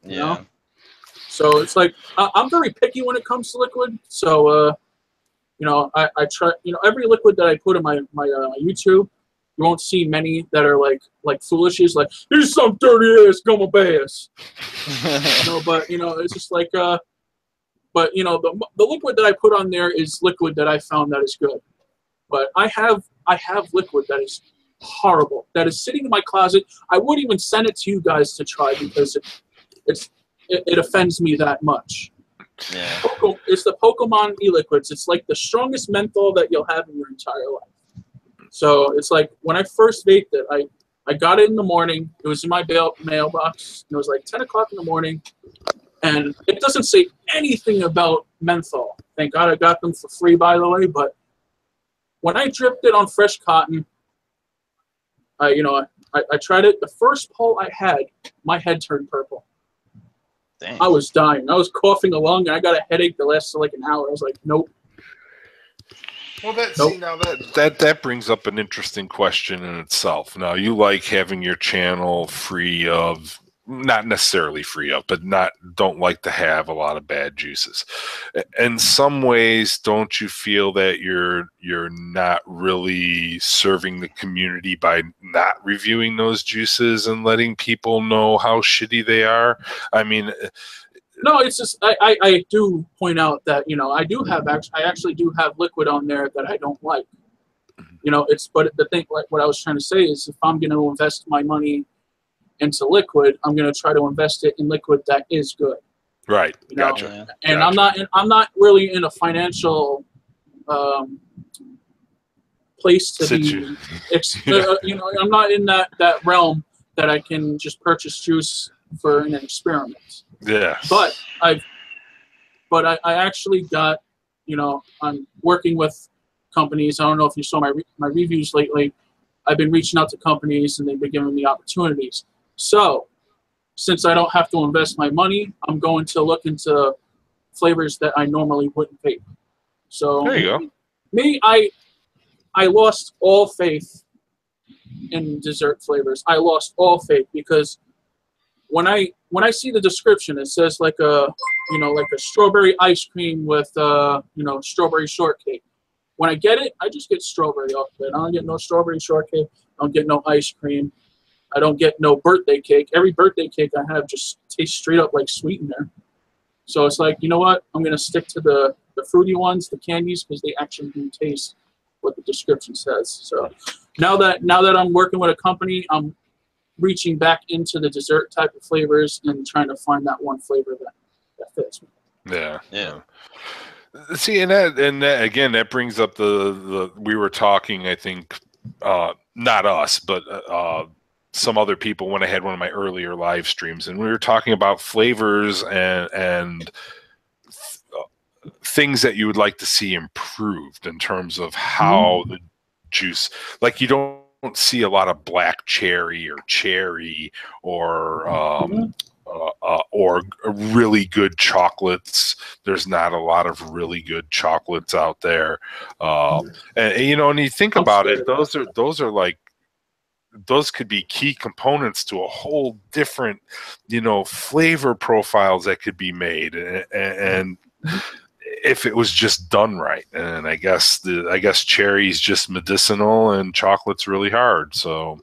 You know? So it's like I'm very picky when it comes to liquid. So you know, I try. You know, every liquid that I put in my YouTube, you won't see many that are like foolishes, like here's some dirty ass gummy bears. No, but you know, it's just like but you know, the liquid that I put on there is liquid that I found that is good. But I have liquid that is horrible, that is sitting in my closet. I wouldn't even send it to you guys to try because it offends me that much. Yeah. It's the Pokemon e-liquids. It's like the strongest menthol that you'll have in your entire life. So it's like when I first vaped it, I got it in the morning. It was in my mailbox. It was like 10 o'clock in the morning. And it doesn't say anything about menthol. Thank God I got them for free, by the way. But when I dripped it on fresh cotton, I tried it. The first pull I had, my head turned purple. Dang. I was dying. I was coughing along, and I got a headache that lasted like an hour. I was like, nope. Well, see, now that brings up an interesting question in itself. Now, you like having your channel free of, not necessarily free of, but don't like to have a lot of bad juices. In some ways, don't you feel that you're not really serving the community by not reviewing those juices and letting people know how shitty they are? I mean, no, it's just I do point out that, you know, I actually do have liquid on there that I don't like. You know, but the thing, like what I was trying to say is, if I'm going to invest my money into liquid, I'm going to try to invest it in liquid that is good. Right. You know? Gotcha. And gotcha. I'm not really in a financial place to be. You know, I'm not in that realm that I can just purchase juice for an experiment. Yeah. But I actually got, you know, I'm working with companies. I don't know if you saw my reviews lately. I've been reaching out to companies, and they've been giving me opportunities. So, since I don't have to invest my money, I'm going to look into flavors that I normally wouldn't vape. So, there you go. Me, I lost all faith in dessert flavors. I lost all faith because when I see the description, it says like a strawberry ice cream with strawberry shortcake. When I get it, I just get strawberry off of it. I don't get no strawberry shortcake. I don't get no ice cream. I don't get no birthday cake. Every birthday cake I have just tastes straight up like sweetener. So it's like, you know what? I'm going to stick to the fruity ones, the candies, because they actually do taste what the description says. So now that I'm working with a company, I'm reaching back into the dessert type of flavors and trying to find that one flavor that fits me. Yeah. See, and that again, that brings up the we were talking, I think, not us, but some other people when I had one of my earlier live streams, and we were talking about flavors and things that you would like to see improved in terms of how the juice, like you don't see a lot of black cherry or really good chocolates. There's not a lot of really good chocolates out there. And you know, and you think about it, those are like, those could be key components to a whole different, you know, flavor profiles that could be made. And if it was just done right. And I guess cherry's just medicinal and chocolate's really hard. So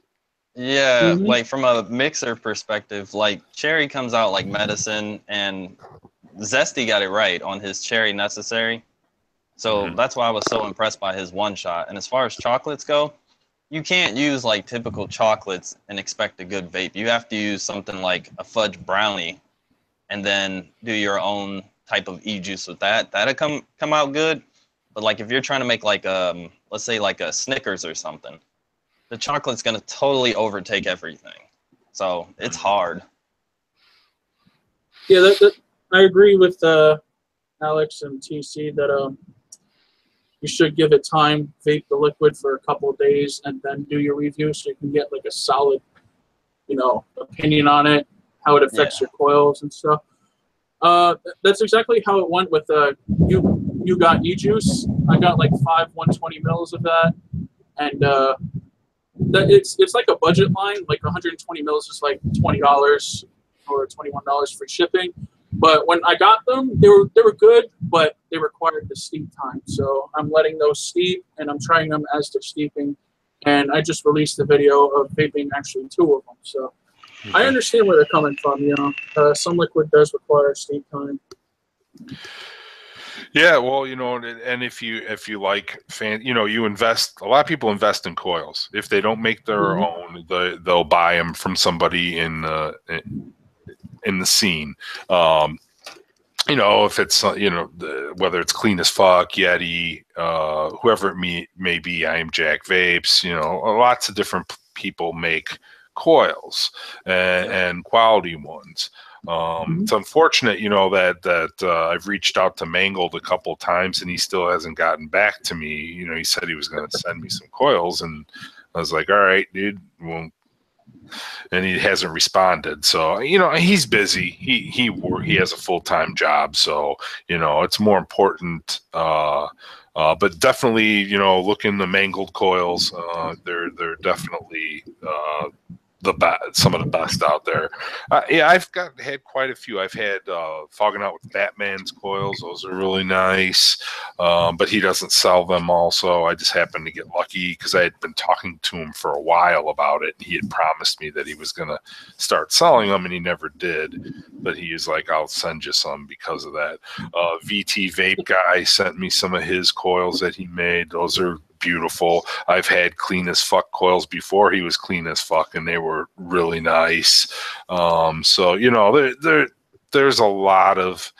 yeah, like from a mixer perspective, like cherry comes out like medicine, and Zesty got it right on his cherry necessary. So that's why I was so impressed by his one shot. And as far as chocolates go, you can't use like typical chocolates and expect a good vape. You have to use something like a fudge brownie and then do your own type of e-juice with that. That'll come out good. But like if you're trying to make like let's say like a Snickers or something, the chocolate's gonna totally overtake everything. So it's hard. Yeah, I agree with Alex and TC that you should give it time, vape the liquid for a couple of days, and then do your review so you can get like a solid, opinion on it, how it affects your coils and stuff. That's exactly how it went with you got e-juice. I got like 120 mils of that, and it's like a budget line. Like 120 mils is like $20 or $21 for shipping. But when I got them, they were good, but they required the steep time. So I'm letting those steep, and I'm trying them as they're steeping. And I just released a video of vaping actually 2 of them. So I understand where they're coming from. Some liquid does require steep time. Yeah, well, and if you like you invest. A lot of people invest in coils. If they don't make their own, they'll buy them from somebody in the scene. If it's whether it's Clean as Fuck, Yeti, whoever it may be, I Am Jack Vapes. Lots of different people make coils and quality ones. It's unfortunate, that I've reached out to Mangled a couple times and he still hasn't gotten back to me. He said he was going to send me some coils, and I was like, all right, dude, well, and he hasn't responded. So, he's busy. He has a full-time job. So, it's more important. But definitely, look in the Mangled coils. They're definitely some of the best out there. I've had quite a few. I've had Fogging Out with Batman's coils. Those are really nice. But he doesn't sell them also. I just happened to get lucky because I had been talking to him for a while about it. He had promised me that he was going to start selling them, and he never did. But he was like, I'll send you some because of that. VT Vape Guy sent me some of his coils that he made. Those are beautiful. I've had Clean as Fuck coils before he was Clean as Fuck, and they were really nice. So there's a lot of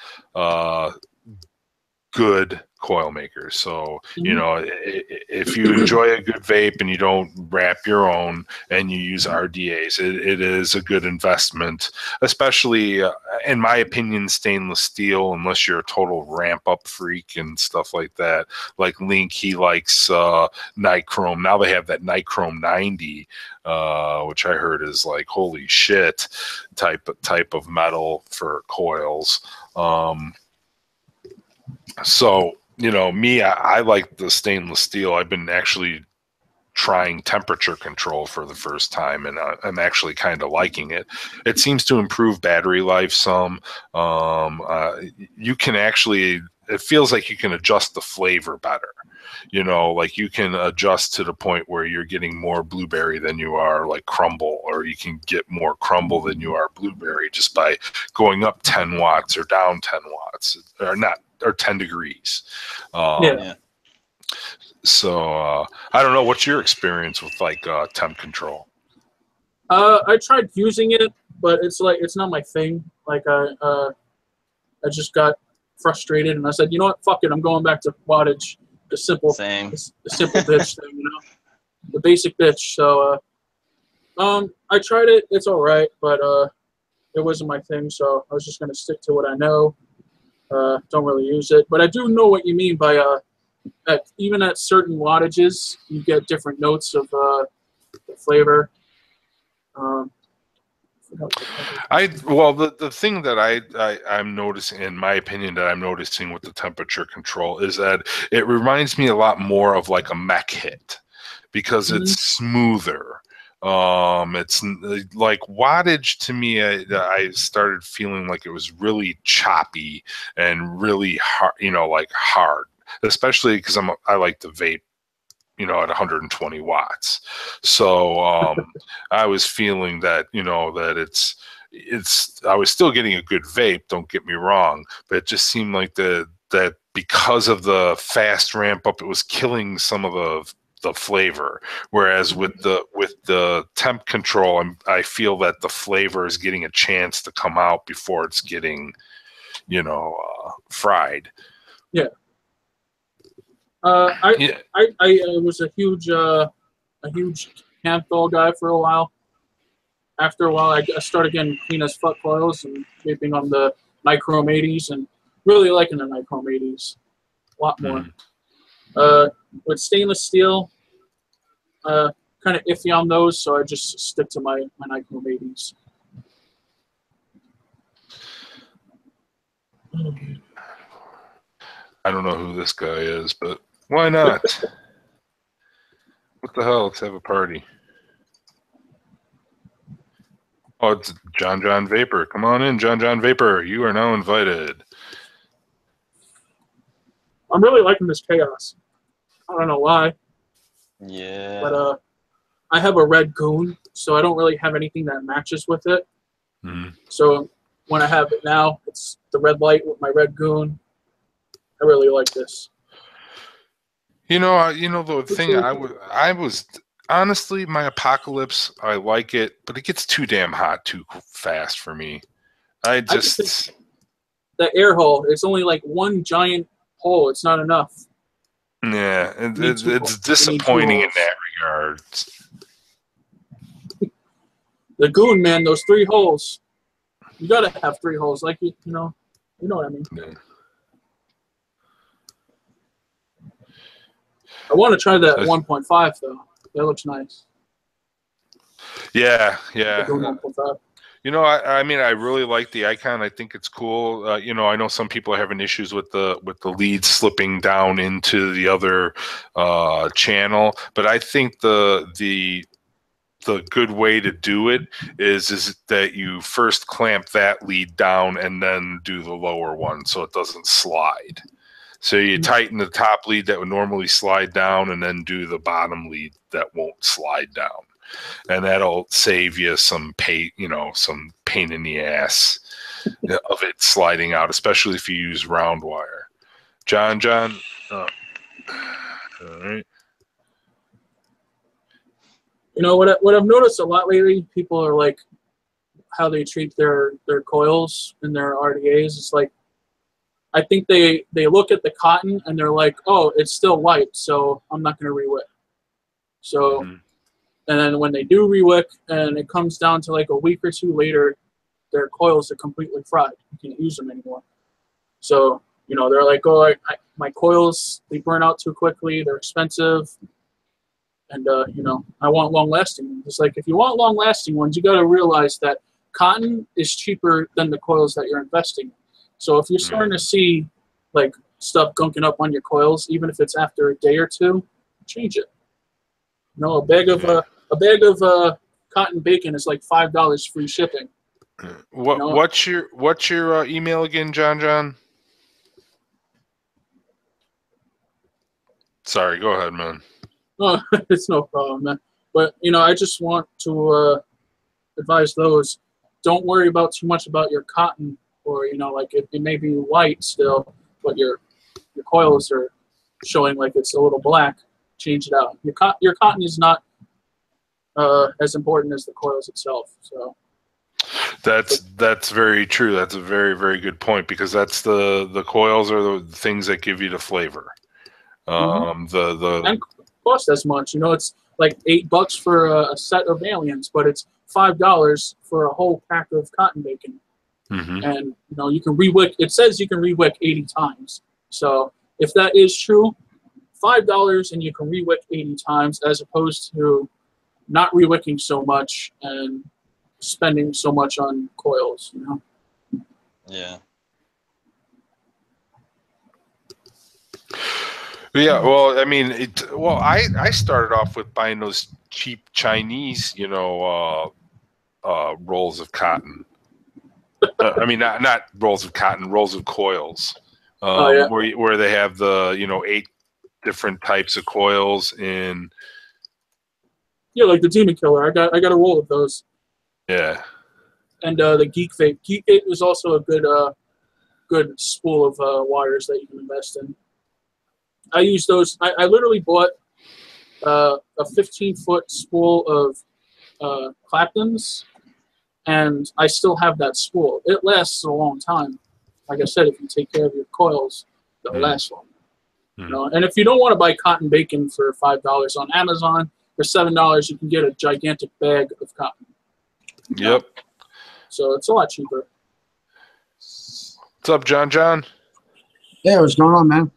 good coil makers. So if you enjoy a good vape and you don't wrap your own and you use RDAs, it is a good investment, especially in my opinion, stainless steel, unless you're a total ramp up freak and stuff like that. Like Link, he likes nichrome. Now they have that nichrome 90, which I heard is like holy shit type of metal for coils. So me, I like the stainless steel. I've been actually trying temperature control for the first time, and I'm actually kind of liking it. It seems to improve battery life some. You can actually, it feels like you can adjust the flavor better. Like you can adjust to the point where you're getting more blueberry than you are like crumble, or you can get more crumble than you are blueberry just by going up 10 watts or down 10 watts, or 10 degrees. So I don't know. What's your experience with like temp control? I tried using it, but it's not my thing. Like I just got frustrated, and I said, you know what, fuck it, I'm going back to wattage, the simple bitch thing, the basic bitch. So I tried it. It's all right, but it wasn't my thing. So I was just gonna stick to what I know. Don't really use it, but I do know what you mean by even at certain wattages, you get different notes of the flavor. The thing that I'm noticing, in my opinion, that I'm noticing with the temperature control is that it reminds me a lot more of like a mech hit because it's smoother. It's like wattage to me. I started feeling like it was really choppy and really hard, like hard, especially because I like to vape, at 120 watts. So I was feeling that, that I was still getting a good vape, don't get me wrong, but it just seemed like the that because of the fast ramp up, it was killing some of the flavor. Whereas with the temp control, I feel that the flavor is getting a chance to come out before it's getting, fried. Yeah. I was a huge Canthol guy for a while. After a while, I started getting clean as fuck coils and vaping on the Nichrome 80s and really liking the Nichrome 80s a lot more. With stainless steel, kind of iffy on those, so I just stick to my Nichrome 80s. I don't know who this guy is, but why not? What the hell? Let's have a party. Oh, it's John Vapor. Come on in, John Vapor. You are now invited. I'm really liking this chaos. I don't know why. Yeah. But I have a red goon, so I don't really have anything that matches with it. Mm. So when I have it now, it's the red light with my red goon. I really like this. The thing I was honestly, my Apocalypse, I like it, but it gets too damn hot too fast for me. I just the air hole. It's only like one giant hole. It's not enough. Yeah, it's disappointing in that regard. The goon, man, those 3 holes. You gotta have 3 holes, like you know what I mean. Yeah. I want to try that 1.5 though. That looks nice. Yeah. I mean, I really like the icon. I think it's cool. I know some people are having issues with the lead slipping down into the other channel, but I think the good way to do it is that you first clamp that lead down and then do the lower one so it doesn't slide. So you tighten the top lead that would normally slide down and then do the bottom lead that won't slide down. And that'll save you some pain in the ass of it sliding out, especially if you use round wire. John, all right. What I've noticed a lot lately, people are like how they treat their coils and their RDAs. It's like I think they look at the cotton and they're like, oh, it's still white, so I'm not going to rewick. So, and then when they do rewick and it comes down to like a week or 2 later, their coils are completely fried. You can't use them anymore. So, they're like, oh, my coils, they burn out too quickly. They're expensive. And, I want long-lasting ones. It's like if you want long-lasting ones, you got to realize that cotton is cheaper than the coils that you're investing in. So if you're starting to see like stuff gunking up on your coils, even if it's after a day or 2, change it. A bag of cotton bacon is like $5 free shipping. What's your email again, John? Sorry, go ahead, man. No, it's no problem, man. But I just want to advise those: don't worry about too much about your cotton, or like it may be white still, but your coils are showing like it's a little black. Change it out. Your cotton is not as important as the coils itself. So that's very true. That's a very, very good point, because that's the coils are the things that give you the flavor. and cost as much. It's like $8 for a set of aliens, but it's $5 for a whole pack of cotton bacon. And you can rewick. It says you can rewick 80 times. So if that is true, $5 and you can rewick 80 times, as opposed to not rewicking so much and spending so much on coils. Yeah. Yeah, well, I mean, I started off with buying those cheap Chinese, rolls of cotton. I mean, not rolls of cotton, rolls of coils. Where they have the 8 different types of coils in. Yeah, like the Demon Killer. I got a roll of those. Yeah. And the Geek Vape. Geek Vape is also a good good spool of wires that you can invest in. I use those. I literally bought a 15-foot spool of Claptons, and I still have that spool. It lasts a long time. Like I said, if you take care of your coils, they'll last long. You know? And if you don't want to buy cotton bacon for $5 on Amazon, for $7 you can get a gigantic bag of cotton. Yep. So it's a lot cheaper. What's up, John? John? Yeah, what's going on, man?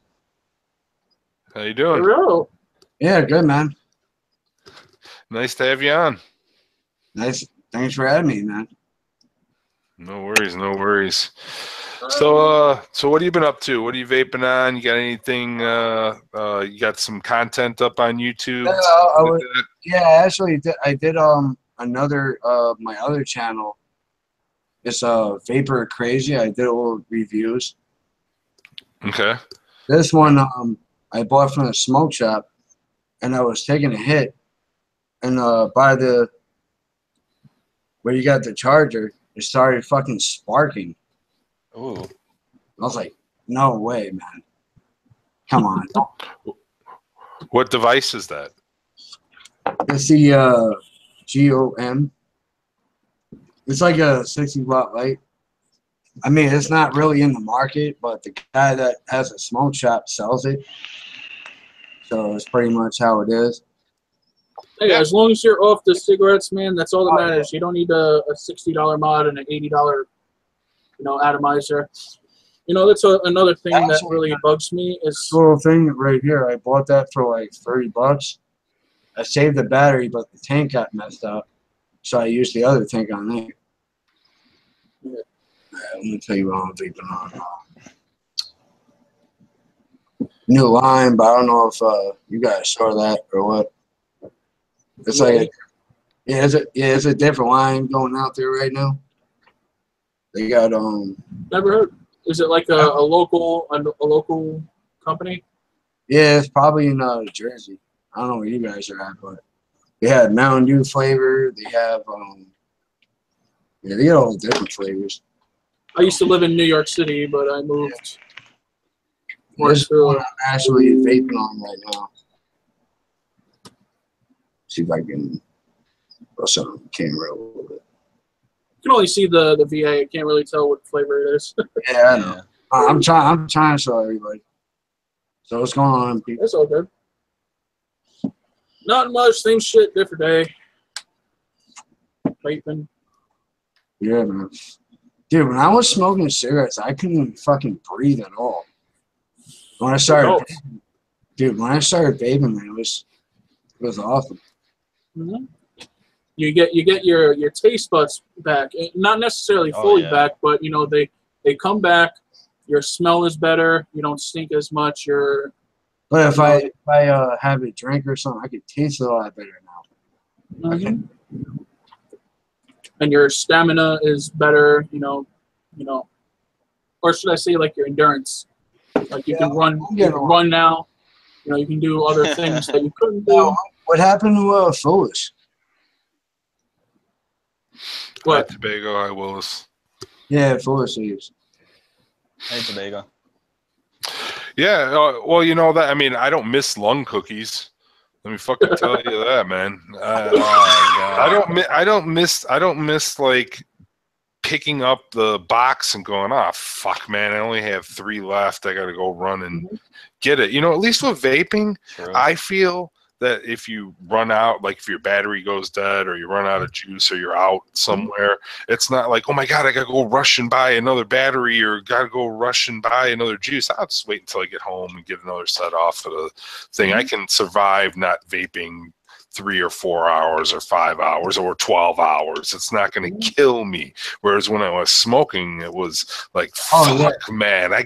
How you doing? Hello. Yeah, good, man. Nice to have you on. Nice. Thanks for having me, man. No worries, no worries. So what have you been up to? What are you vaping on? You got anything? You got some content up on YouTube? Actually, I did another my other channel. It's Vapor Crazy. I did a little reviews. Okay. This one I bought from the smoke shop, and I was taking a hit, and by the where you got the charger, it started fucking sparking. Ooh. I was like, no way, man. Come on. What device is that? It's the GOM. It's like a 60-watt light. I mean, it's not really in the market, but the guy that has a smoke shop sells it. So it's pretty much how it is. Hey, as long as you're off the cigarettes, man, that's all that matters. You don't need a $60 mod and an $80, atomizer. That's another thing that really bugs me is this little thing right here. I bought that for like $30. I saved the battery, but the tank got messed up, so I used the other tank on there. Yeah. I'm gonna tell you what I'm vaping on. New line, but I don't know if you guys saw that or what. It's like, it's a different line going out there right now. They got Never heard. Is it like a local company? Yeah, it's probably in Jersey. I don't know where you guys are at, but they had Mountain Dew flavor. They have they got all different flavors. I used to live in New York City, but I moved. This one I'm actually vaping on right now. See if I can bust on the camera a little bit. You can only see the VA. I can't really tell what flavor it is. Yeah, I know. I'm trying to show everybody. So what's going on, people? It's all good. Not much. Same shit, different day. Vaping. Yeah, man. Dude, when I was smoking cigarettes, I couldn't even fucking breathe at all. When I started, when I started vaping, man, it was awesome. Mm-hmm. You get your taste buds back, not necessarily fully back, but they come back. Your smell is better. You don't stink as much. But if I have a drink or something, I could taste it a lot better now. Mm-hmm. And your stamina is better. Or should I say, like your endurance? Like you can run. You can run now. You can do other things that you couldn't do. What happened to Foolish? What? Hi, Tobago. Hi, Willis. Yeah, Foolish leaves. Hey, Tobago. Yeah, well, that. I mean, I don't miss lung cookies. Let me fucking tell you that, man. I don't miss like picking up the box and going, fuck, man, I only have 3 left. I got to go run and get it. At least with vaping, I feel that if you run out, like if your battery goes dead or you run out of juice or you're out somewhere, it's not like, oh my God, I got to go rush and buy another battery or got to go rush and buy another juice. I'll just wait until I get home and get another set off of the thing. I can survive not vaping 3 or 4 hours or 5 hours or 12 hours. It's not going to kill me. Whereas when I was smoking, it was like, fuck, man, I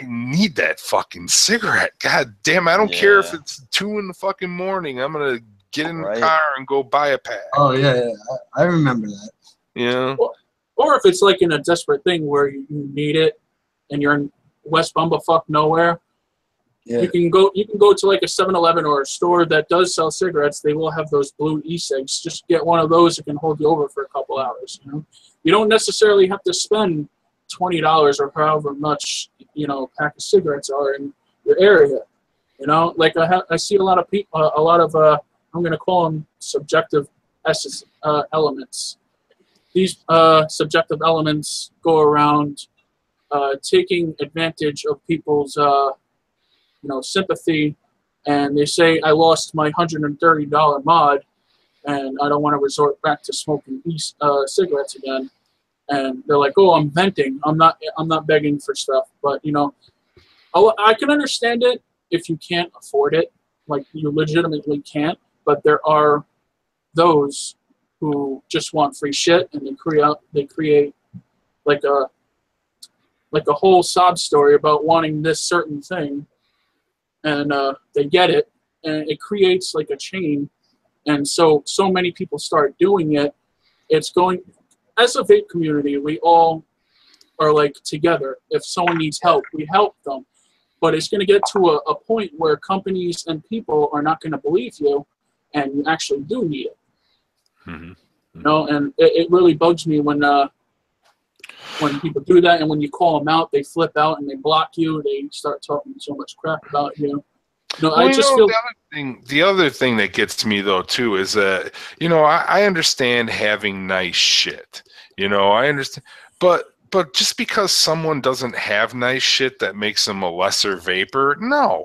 need that fucking cigarette. God damn, I don't care if it's 2 in the fucking morning. I'm going to get in the car and go buy a pack. Oh, yeah. I remember that. Yeah. Or if it's like in a desperate thing where you need it and you're in West Bumblefuck nowhere, you can go to like a 7-Eleven or a store that does sell cigarettes. They will have those blue e-cigs. Just get one of those. It can hold you over for a couple hours. You don't necessarily have to spend $20 or however much, you know, a pack of cigarettes are in your area. You know, like I see a lot of people, a lot of, I'm going to call them subjective elements. These subjective elements go around taking advantage of people's, you know, sympathy, and they say, I lost my $130 mod, and I don't want to resort back to smoking cigarettes again. And they're like, oh, I'm venting. I'm not begging for stuff. But, you know, I can understand it if you can't afford it, like you legitimately can't. But there are those who just want free shit, and they create like a whole sob story about wanting this certain thing, and they get it, and it creates like a chain, and so many people start doing it. It's going, as a vape community, we all are like together. If someone needs help, we help them. But it's going to get to a point where companies and people are not going to believe you, and you actually do need it. Mm-hmm. You know, and it really bugs me when people do that, and when you call them out, they flip out and they block you. They start talking so much crap about you. No, well, I just feel the other thing that gets to me though too is that, you know, I understand having nice shit. You know, I understand, but just because someone doesn't have nice shit, that makes them a lesser vapor. No,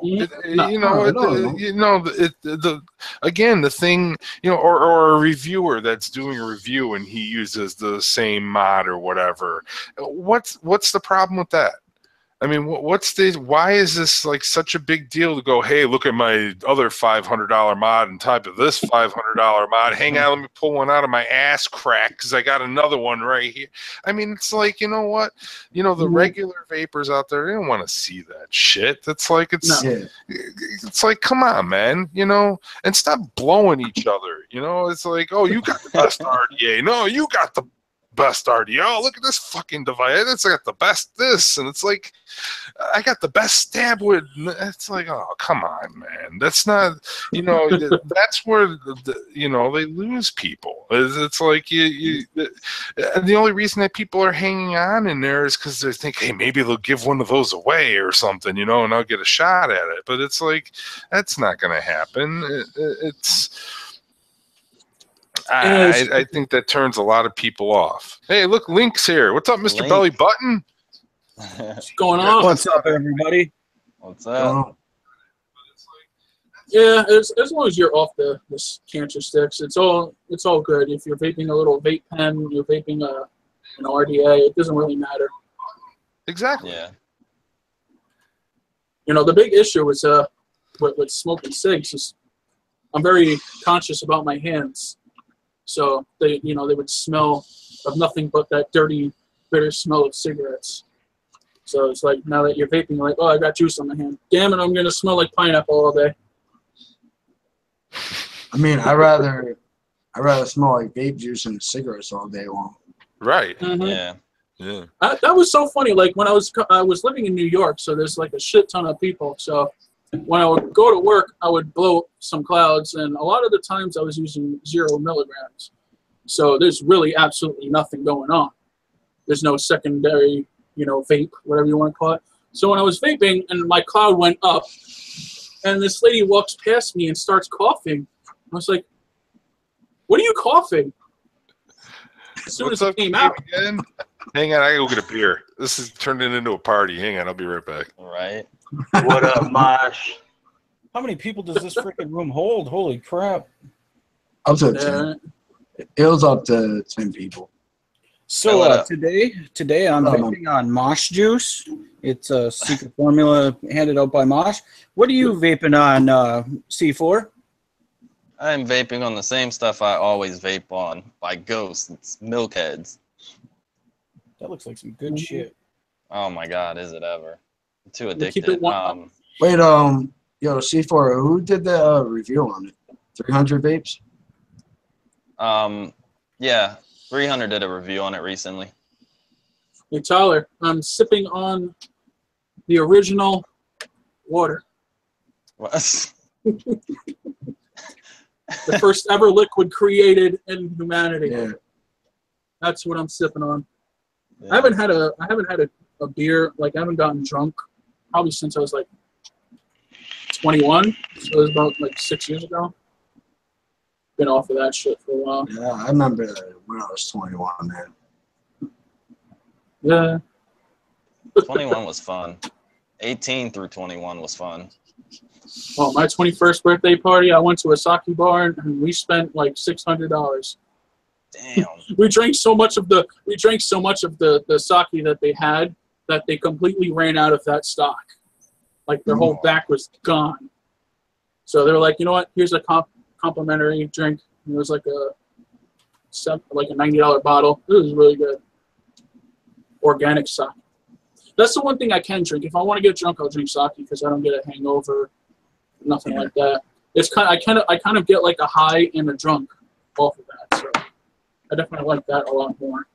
again, the thing, you know, or a reviewer that's doing a review and he uses the same mod or whatever. What's the problem with that? I mean, why is this like such a big deal to go, hey, look at my other $500 mod and type of this $500 mod. Hang on, let me pull one out of my ass crack because I got another one right here. I mean, it's like, you know what? You know, the regular vapors out there, they don't want to see that shit. It's like, it's like, come on, man, you know, and stop blowing each other. You know, it's like, oh, you got the best RDA. No, you got the best RDA. Oh, look at this fucking device. It's got the best this, and it's like, I got the best stab wood. It's like, oh, come on, man. That's not, you know, that's where you know, they lose people. It's like the only reason that people are hanging on in there is because they think, hey, maybe they'll give one of those away or something, you know, and I'll get a shot at it. But it's like, that's not going to happen. I think that turns a lot of people off. Hey, look, Link's here. What's up, Mr. Link. Belly Button? What's going on? What's up, everybody? What's up? Yeah, as long as you're off the cancer sticks, it's all good. If you're vaping a little vape pen, you're vaping an RDA, it doesn't really matter. Exactly. Yeah. You know, the big issue is with smoking cigs is I'm very conscious about my hands. So they would smell of nothing but that dirty, bitter smell of cigarettes. So it's like, now that you're vaping, you're like, oh, I got juice on my hand. Damn it, I'm gonna smell like pineapple all day. I mean, I rather smell like vape juice than cigarettes all day long. Right. Mm-hmm. Yeah. Yeah. That was so funny. Like when I was living in New York, so there's like a shit ton of people. So when I would go to work, I would blow some clouds, and a lot of the times I was using 0 milligrams. So there's really absolutely nothing going on. There's no secondary, you know, vape, whatever you want to call it. So when I was vaping and my cloud went up, and this lady walks past me and starts coughing, I was like, what are you coughing? As soon as it came out. Again? Hang on, I gotta go get a beer. This is turning into a party. Hang on, I'll be right back. All right. What up, Mosh? How many people does this freaking room hold? Holy crap. Up to 10. It was up to 10 people. So today I'm vaping on Mosh Juice. It's a secret formula handed out by Mosh. What are you vaping on, C4? I'm vaping on the same stuff I always vape on by Ghost. It's Milkheads. That looks like some good shit. Oh my god, is it ever? I'm too Keep addicted. it one. Wait, yo, C4, who did the review on it? 300 Vapes? Yeah, 300 did a review on it recently. Hey, Tyler, I'm sipping on the original water. What? The first ever liquid created in humanity. Yeah. That's what I'm sipping on. Yeah. I haven't had a beer, like I haven't gotten drunk probably since I was like 21. So it was about like 6 years ago. Been off of that shit for a while. Yeah, I remember when I was 21, man. Yeah. 21 was fun. 18 through 21 was fun. Well, my 21st birthday party, I went to a sake bar and we spent like $600. Damn. We drank so much of the sake that they had that they completely ran out of that stock. Like their whole back was gone. So they were like, you know what? Here's a complimentary drink. And it was like a $90 bottle. It was really good. Organic sake. That's the one thing I can drink. If I want to get drunk, I'll drink sake because I don't get a hangover, nothing like that. It's I kind of get like a high and a drunk off of that. So I definitely like that a lot more.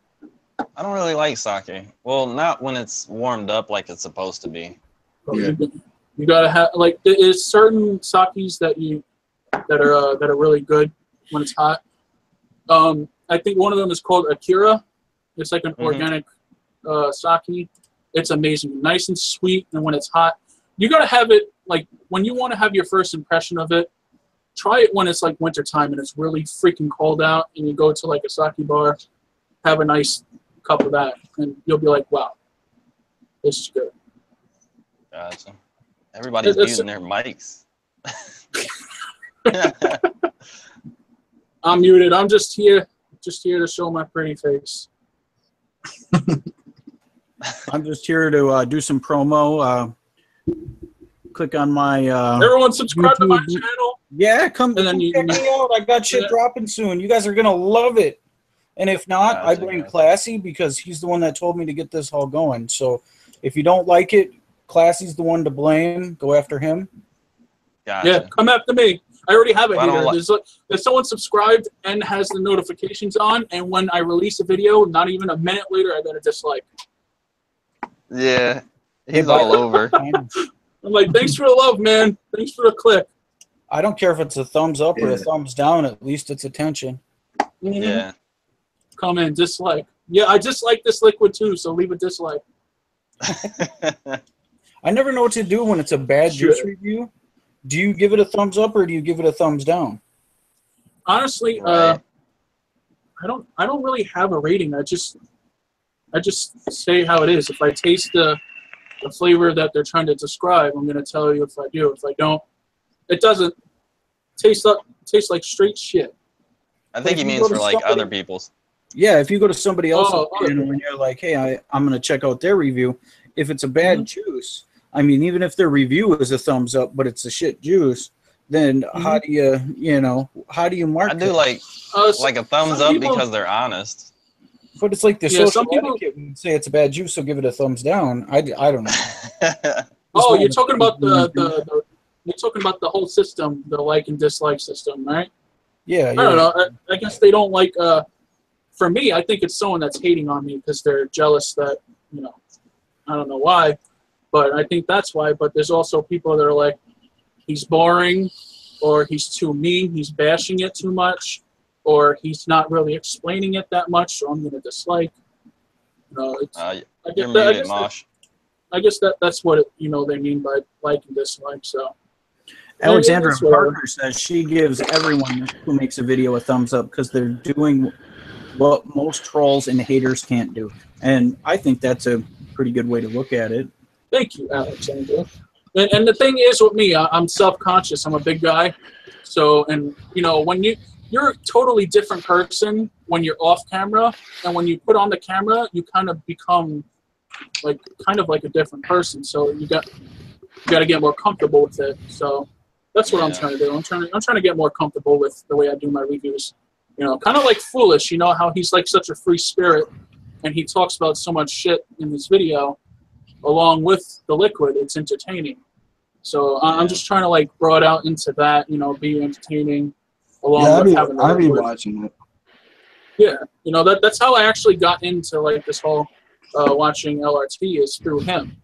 I don't really like sake. Well, not when it's warmed up like it's supposed to be. Yeah. You gotta have like there is certain sakes that are really good when it's hot. I think one of them is called Akira. It's like an organic sake. It's amazing, nice and sweet, and when it's hot, you gotta have it like when you want to have your first impression of it. Try it when it's like wintertime and it's really freaking cold out, and you go to like a sake bar, have a nice cup of that, and you'll be like, wow, this is good. Gotcha. Everybody's muting their mics. I'm muted. I'm just here to show my pretty face. I'm just here to do some promo. Click on my everyone subscribe to my YouTube. channel. Yeah, come check me out. I got shit dropping soon. You guys are gonna love it. And if not, I blame Classy because he's the one that told me to get this all going. So if you don't like it, Classy's the one to blame. Go after him. Gotcha. Yeah, come after me. I already have it here. There's someone subscribed and has the notifications on, and when I release a video, not even a minute later, I got a dislike. Yeah, he's all over. I'm like, thanks for the love, man. Thanks for the click. I don't care if it's a thumbs up or a thumbs down. At least it's attention. Yeah. Come in, dislike. Yeah, I dislike this liquid too, so leave a dislike. I never know what to do when it's a bad juice review. Do you give it a thumbs up or do you give it a thumbs down? Honestly, I don't really have a rating. I just say how it is. If I taste the flavor that they're trying to describe, I'm gonna tell you if I do. If I don't, it doesn't taste like straight shit. I think he means for like other people's. Yeah, if you go to somebody else's channel and you're like, hey, I'm gonna check out their review. If it's a bad juice, I mean, even if their review is a thumbs up, but it's a shit juice, then how do you mark it? I do like a thumbs up because they're honest. But it's like the social etiquette would say it's a bad juice, so give it a thumbs down. I don't know. You're talking about you're talking about the whole system, the like and dislike system, right? Yeah. I don't know. I guess they don't like. For me, I think it's someone that's hating on me because they're jealous that I don't know why, but I think that's why. But there's also people that are like, he's boring, or he's too mean, he's bashing it too much, or he's not really explaining it that much, so I'm going to dislike. You're muted, Mosh. I guess that's what they mean by like and dislike. So Alexandra Parker says she gives everyone who makes a video a thumbs up because they're doing what most trolls and haters can't do. And I think that's a pretty good way to look at it. Thank you, Alexandra. And the thing is with me, I'm self-conscious. I'm a big guy. So, and when you're a totally different person when you're off camera, and when you put on the camera, you kind of become like a different person. So you got to get more comfortable with it. So that's what I'm trying to do. I'm trying to get more comfortable with the way I do my reviews. Kind of like Foolish. How he's like such a free spirit, and he talks about so much shit in this video, along with the liquid. It's entertaining. So I'm just trying to like broad out into that. Be entertaining. Along with having the liquid. I'll be watching it. Yeah, that's how I actually got into like this whole watching LRT is through him.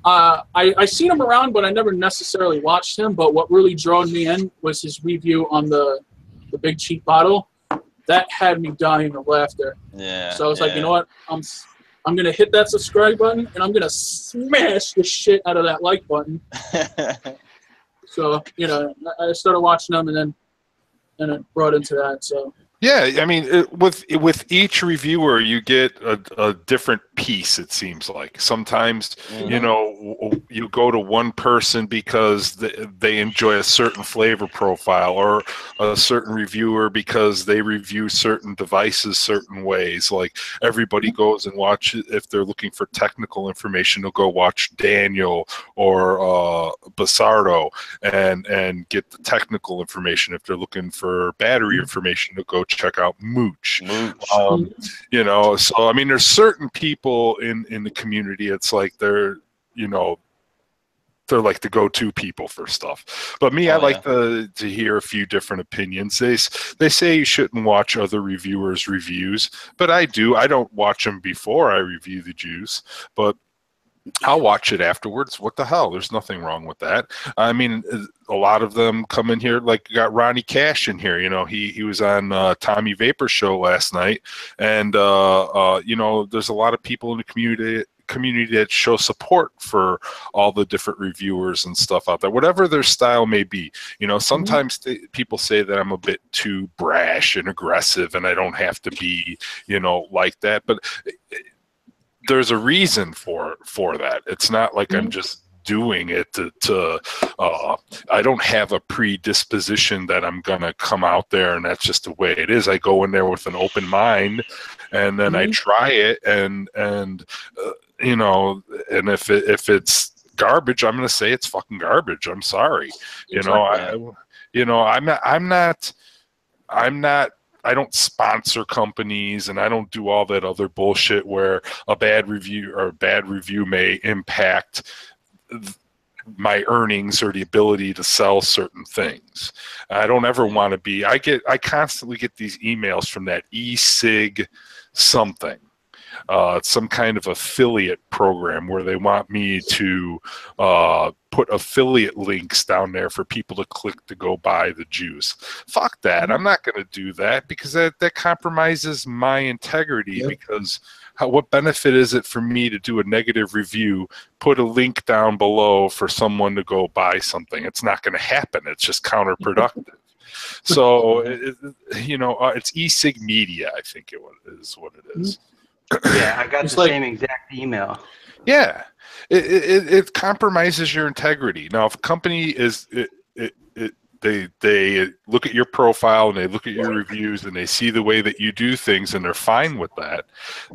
I seen him around, but I never necessarily watched him. But what really drew me in was his review on the big cheap bottle. that had me dying of laughter. Yeah. So I was like, you know what? I'm gonna hit that subscribe button and I'm gonna smash the shit out of that like button. So I started watching them and it brought into that. So. Yeah, I mean, with each reviewer, you get a different piece. It seems like sometimes, you go to one person because they enjoy a certain flavor profile, or a certain reviewer because they review certain devices certain ways. Like everybody goes and watches, if they're looking for technical information, they'll go watch Daniel or Basardo and get the technical information. If they're looking for battery information, they'll go check out Mooch. So I mean, there's certain people in the community, it's like they're like the go-to people for stuff. But me, I like to hear a few different opinions. They say you shouldn't watch other reviewers' reviews, but I do. I don't watch them before I review the juice, but I'll watch it afterwards. What the hell? There's nothing wrong with that. I mean, a lot of them come in here, like you got Ronnie Cash in here. He was on Tommy Vapor's show last night, and there's a lot of people in the community that show support for all the different reviewers and stuff out there, whatever their style may be. Sometimes people say that I'm a bit too brash and aggressive, and I don't have to be, like that, but there's a reason for that. It's not like I'm just doing it to I don't have a predisposition that I'm gonna come out there and that's just the way it is. I go in there with an open mind, and then I try it, and if it's garbage, I'm gonna say it's fucking garbage. I'm sorry. I don't sponsor companies, and I don't do all that other bullshit where a bad review may impact my earnings or the ability to sell certain things. I don't ever want to be. I constantly get these emails from that e-cig something. It's some kind of affiliate program where they want me to put affiliate links down there for people to click to go buy the juice. Fuck that. I'm not going to do that, because that compromises my integrity. Yep. Because what benefit is it for me to do a negative review, put a link down below for someone to go buy something? It's not going to happen. It's just counterproductive. So, it's e-cig media, I think is what it is. Yeah, I got the same exact email. Yeah, it compromises your integrity. Now, if a company they look at your profile and they look at your reviews and they see the way that you do things and they're fine with that,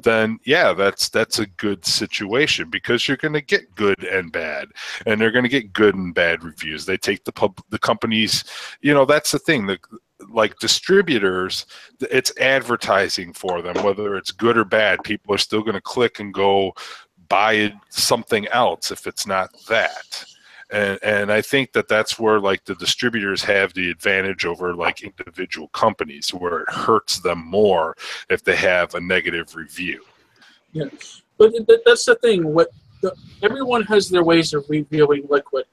then yeah, that's a good situation, because you're going to get good and bad, and they're going to get good and bad reviews. They take the companies, that's the thing. Like distributors, it's advertising for them, whether it's good or bad. People are still going to click and go buy something else if it's not that. And I think that's where like the distributors have the advantage over like individual companies, where it hurts them more if they have a negative review. Yeah, but that's the thing. Everyone has their ways of reviewing liquid,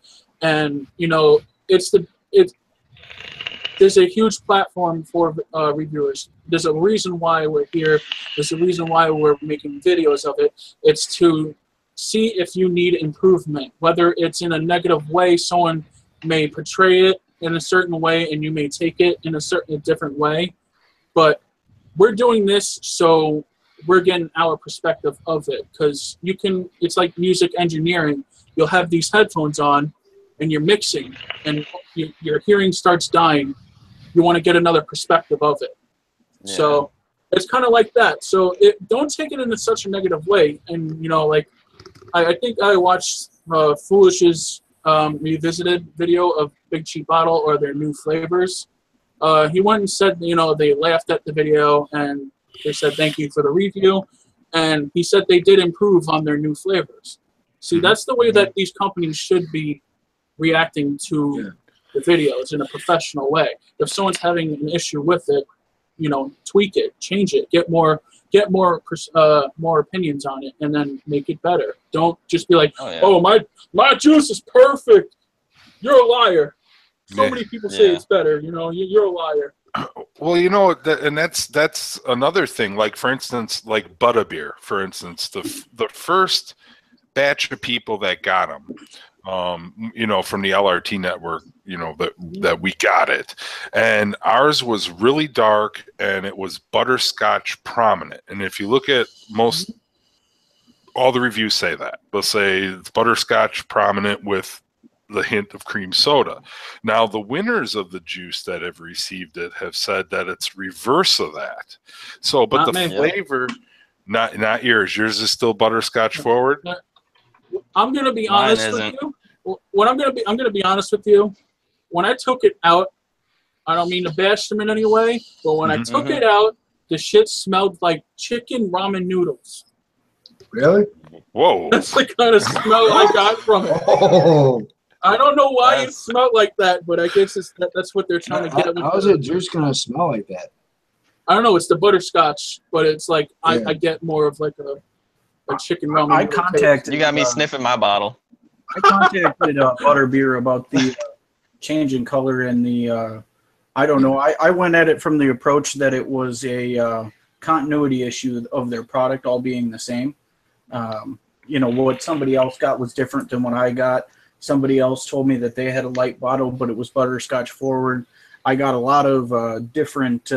and there's a huge platform for reviewers. There's a reason why we're here. There's a reason why we're making videos of it. It's to see if you need improvement, whether it's in a negative way. Someone may portray it in a certain way, and you may take it in a different way. But we're doing this so we're getting our perspective of it, because it's like music engineering. You'll have these headphones on, and you're mixing, and your hearing starts dying. You want to get another perspective of it. Yeah. So it's kind of like that. So don't take it in such a negative way. And, I think I watched Foolish's revisited video of Big Cheap Bottle or their new flavors. He went and said, they laughed at the video and they said, thank you for the review. And he said they did improve on their new flavors. See, that's the way that these companies should be reacting to the videos, in a professional way. If someone's having an issue with it, tweak it, change it, get more opinions on it, and then make it better. Don't just be like, oh, my juice is perfect. You're a liar. So many people say it's better. You're a liar. Well, you know, and that's another thing. Like, for instance, like Butterbeer, for instance, the first batch of people that got them, you know, from the LRT network, you know, that we got it, and ours was really dark, and it was butterscotch prominent. And if you look at most, all the reviews say that. They'll say it's butterscotch prominent with the hint of cream soda. Now, the winners of the juice that have received it have said that it's reverse of that. So, but Not the me. flavor, not yours. Yours is still butterscotch forward. I'm gonna be Mine honest isn't. with you. What I'm gonna be honest with you. When I took it out, I don't mean to bash them in any way, but when I took it out, the shit smelled like chicken ramen noodles. Really? Whoa. That's the kind of smell I got from it. Oh. I don't know why it smelled like that, but I guess that's what they're trying to get at. How's a juice gonna smell like that? I don't know. It's the butterscotch, but it's like I get more of like a chicken ramen. I contacted. You got me sniffing my bottle. I contacted Butterbeer about the change in color and the. I don't know. I went at it from the approach that it was a continuity issue of their product all being the same. You know, what somebody else got was different than what I got. Somebody else told me that they had a light bottle, but it was butterscotch forward. I got a lot of different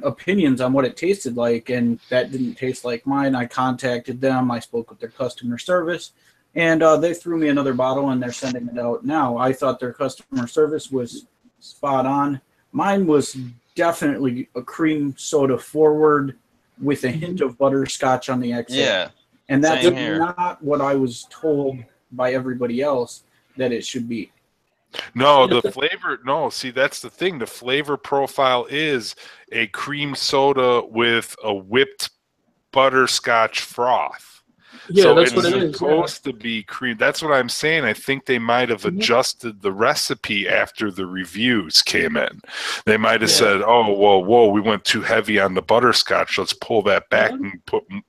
opinions on what it tasted like, and that didn't taste like mine. I contacted them. I spoke with their customer service, and they threw me another bottle, and they're sending it out now. I thought their customer service was spot on. Mine was definitely a cream soda forward with a hint of butterscotch on the exhale. Yeah. And that's Same here. not what I was told by everybody else that it should be. No, the flavor. No, see, that's the thing. The flavor profile is a cream soda with a whipped butterscotch froth. Yeah, so that's it's what it is. supposed to be cream. That's what I'm saying. I think they might have adjusted the recipe after the reviews came in. They might have said, "Oh, whoa, we went too heavy on the butterscotch. Let's pull that back and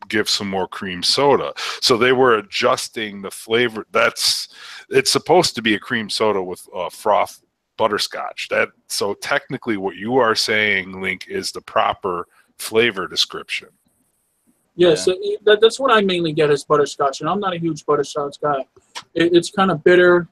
give some more cream soda." So they were adjusting the flavor. It's supposed to be a cream soda with froth butterscotch. So technically, what you are saying, Link, is the proper flavor description. Yes, that's what I mainly get is butterscotch, and I'm not a huge butterscotch guy. It's kind of bitter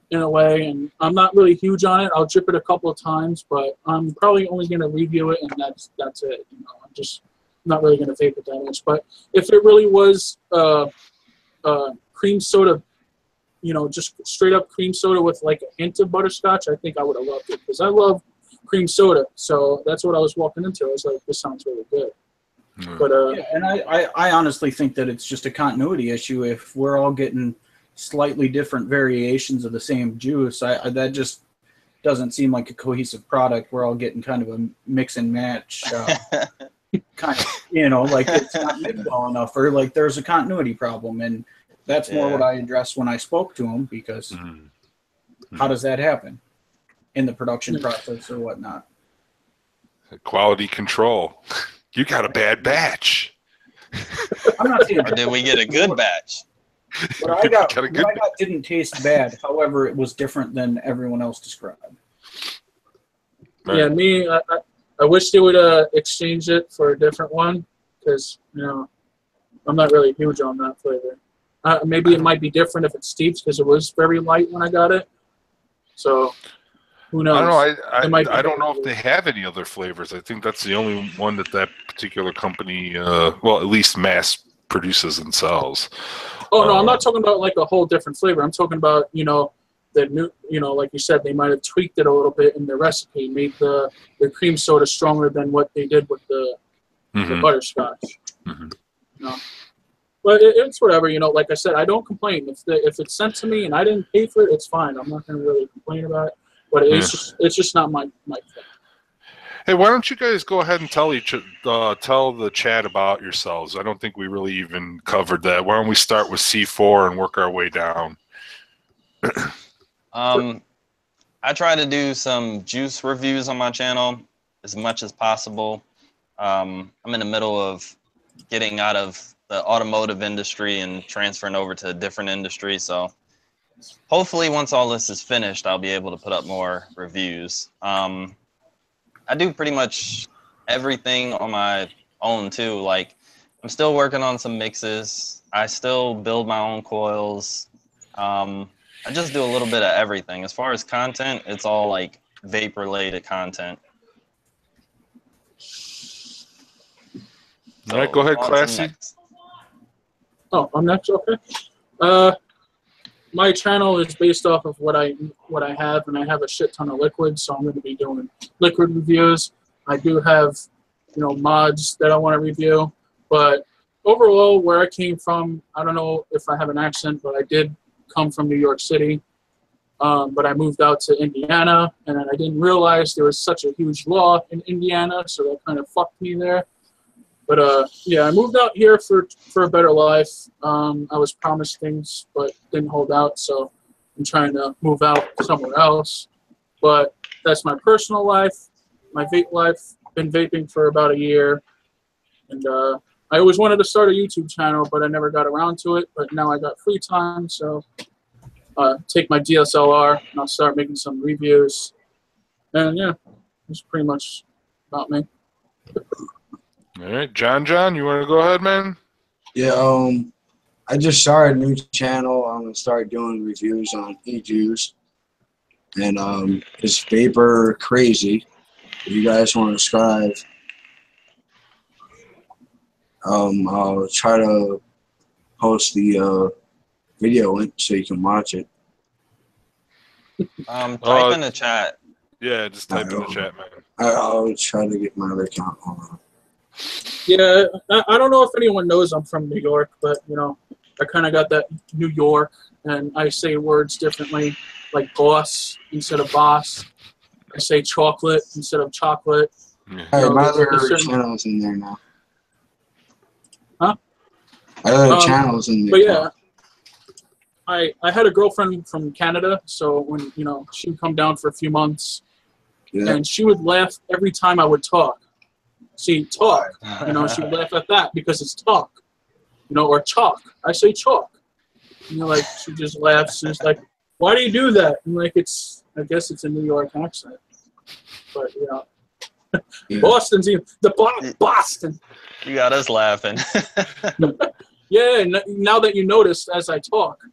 in a way, and I'm not really huge on it. I'll drip it a couple of times, but I'm probably only going to review it, and that's it. You know, I'm just not really going to vape it that much. But if it really was cream soda, you know, just straight up cream soda with like a hint of butterscotch, I think I would have loved it because I love cream soda. So that's what I was walking into. I was like, this sounds really good. But and I honestly think that it's just a continuity issue. If we're all getting slightly different variations of the same juice, that just doesn't seem like a cohesive product. We're all getting kind of a mix and match kind of, you know, like it's not mixed well enough, or like there's a continuity problem. And that's more what I addressed when I spoke to him, because how does that happen in the production process or whatnot? Quality control. You got a bad batch. I'm not saying Or did we get a good batch? What I got didn't taste bad. However, it was different than everyone else described. Right. Yeah, me, I wish they would exchange it for a different one because, you know, I'm not really huge on that flavor. Maybe it might be different if it's steeped because it was very light when I got it. So, who knows? I don't know. I don't know if they have any other flavors. I think that's the only one that particular company, well, at least mass produces and sells. Oh no, I'm not talking about like a whole different flavor. I'm talking about, you know, the new, you know, like you said, they might have tweaked it a little bit in the recipe, made the cream soda stronger than what they did with the butterscotch. You know? But it's whatever, you know. Like I said, I don't complain. If it's sent to me and I didn't pay for it, it's fine. I'm not going to really complain about it. But it's just not my thing. Hey, why don't you guys go ahead and tell the chat about yourselves? I don't think we really even covered that. Why don't we start with C4 and work our way down? I try to do some juice reviews on my channel as much as possible. I'm in the middle of getting out of the automotive industry and transferring over to a different industry. So hopefully once all this is finished, I'll be able to put up more reviews. I do pretty much everything on my own too. Like, I'm still working on some mixes. I still build my own coils. I just do a little bit of everything. As far as content, it's all like vape related content. All right, go ahead, Classy. Oh, I'm next. Okay. My channel is based off of what I have, and I have a shit ton of liquids, so I'm going to be doing liquid reviews. I do have, mods that I want to review, but overall, where I came from, I don't know if I have an accent, but I did come from New York City, but I moved out to Indiana, and I didn't realize there was such a huge law in Indiana, so that kind of fucked me there. But yeah, I moved out here for a better life. I was promised things, but didn't hold out, so I'm trying to move out somewhere else. But that's my personal life, my vape life. Been vaping for about a year, and I always wanted to start a YouTube channel, but I never got around to it. But now I got free time, so take my DSLR and I'll start making some reviews. And yeah, that's pretty much about me. All right, John, you want to go ahead, man? Yeah, I just started a new channel. I'm gonna start doing reviews on e-juice, and it's Vapor Crazy. If you guys want to subscribe, I'll try to post the video link so you can watch it. Type in the chat. Yeah, just type in the chat, man. I'll try to get my other account on. Yeah, I don't know if anyone knows I'm from New York, but I kind of got that New York, and I say words differently, like boss instead of boss. I say chocolate instead of chocolate. Yeah. All right, my other channel's in there now. Huh? My other channel's in there. But yeah, I had a girlfriend from Canada, so when she would come down for a few months, and she would laugh every time I would talk. See, talk. She would laugh at that because it's talk. Or chalk. I say chalk. Like she just laughs and it's like, why do you do that? And like I guess it's a New York accent. But Boston's even Boston. You got us laughing. Yeah, now that you notice as I talk,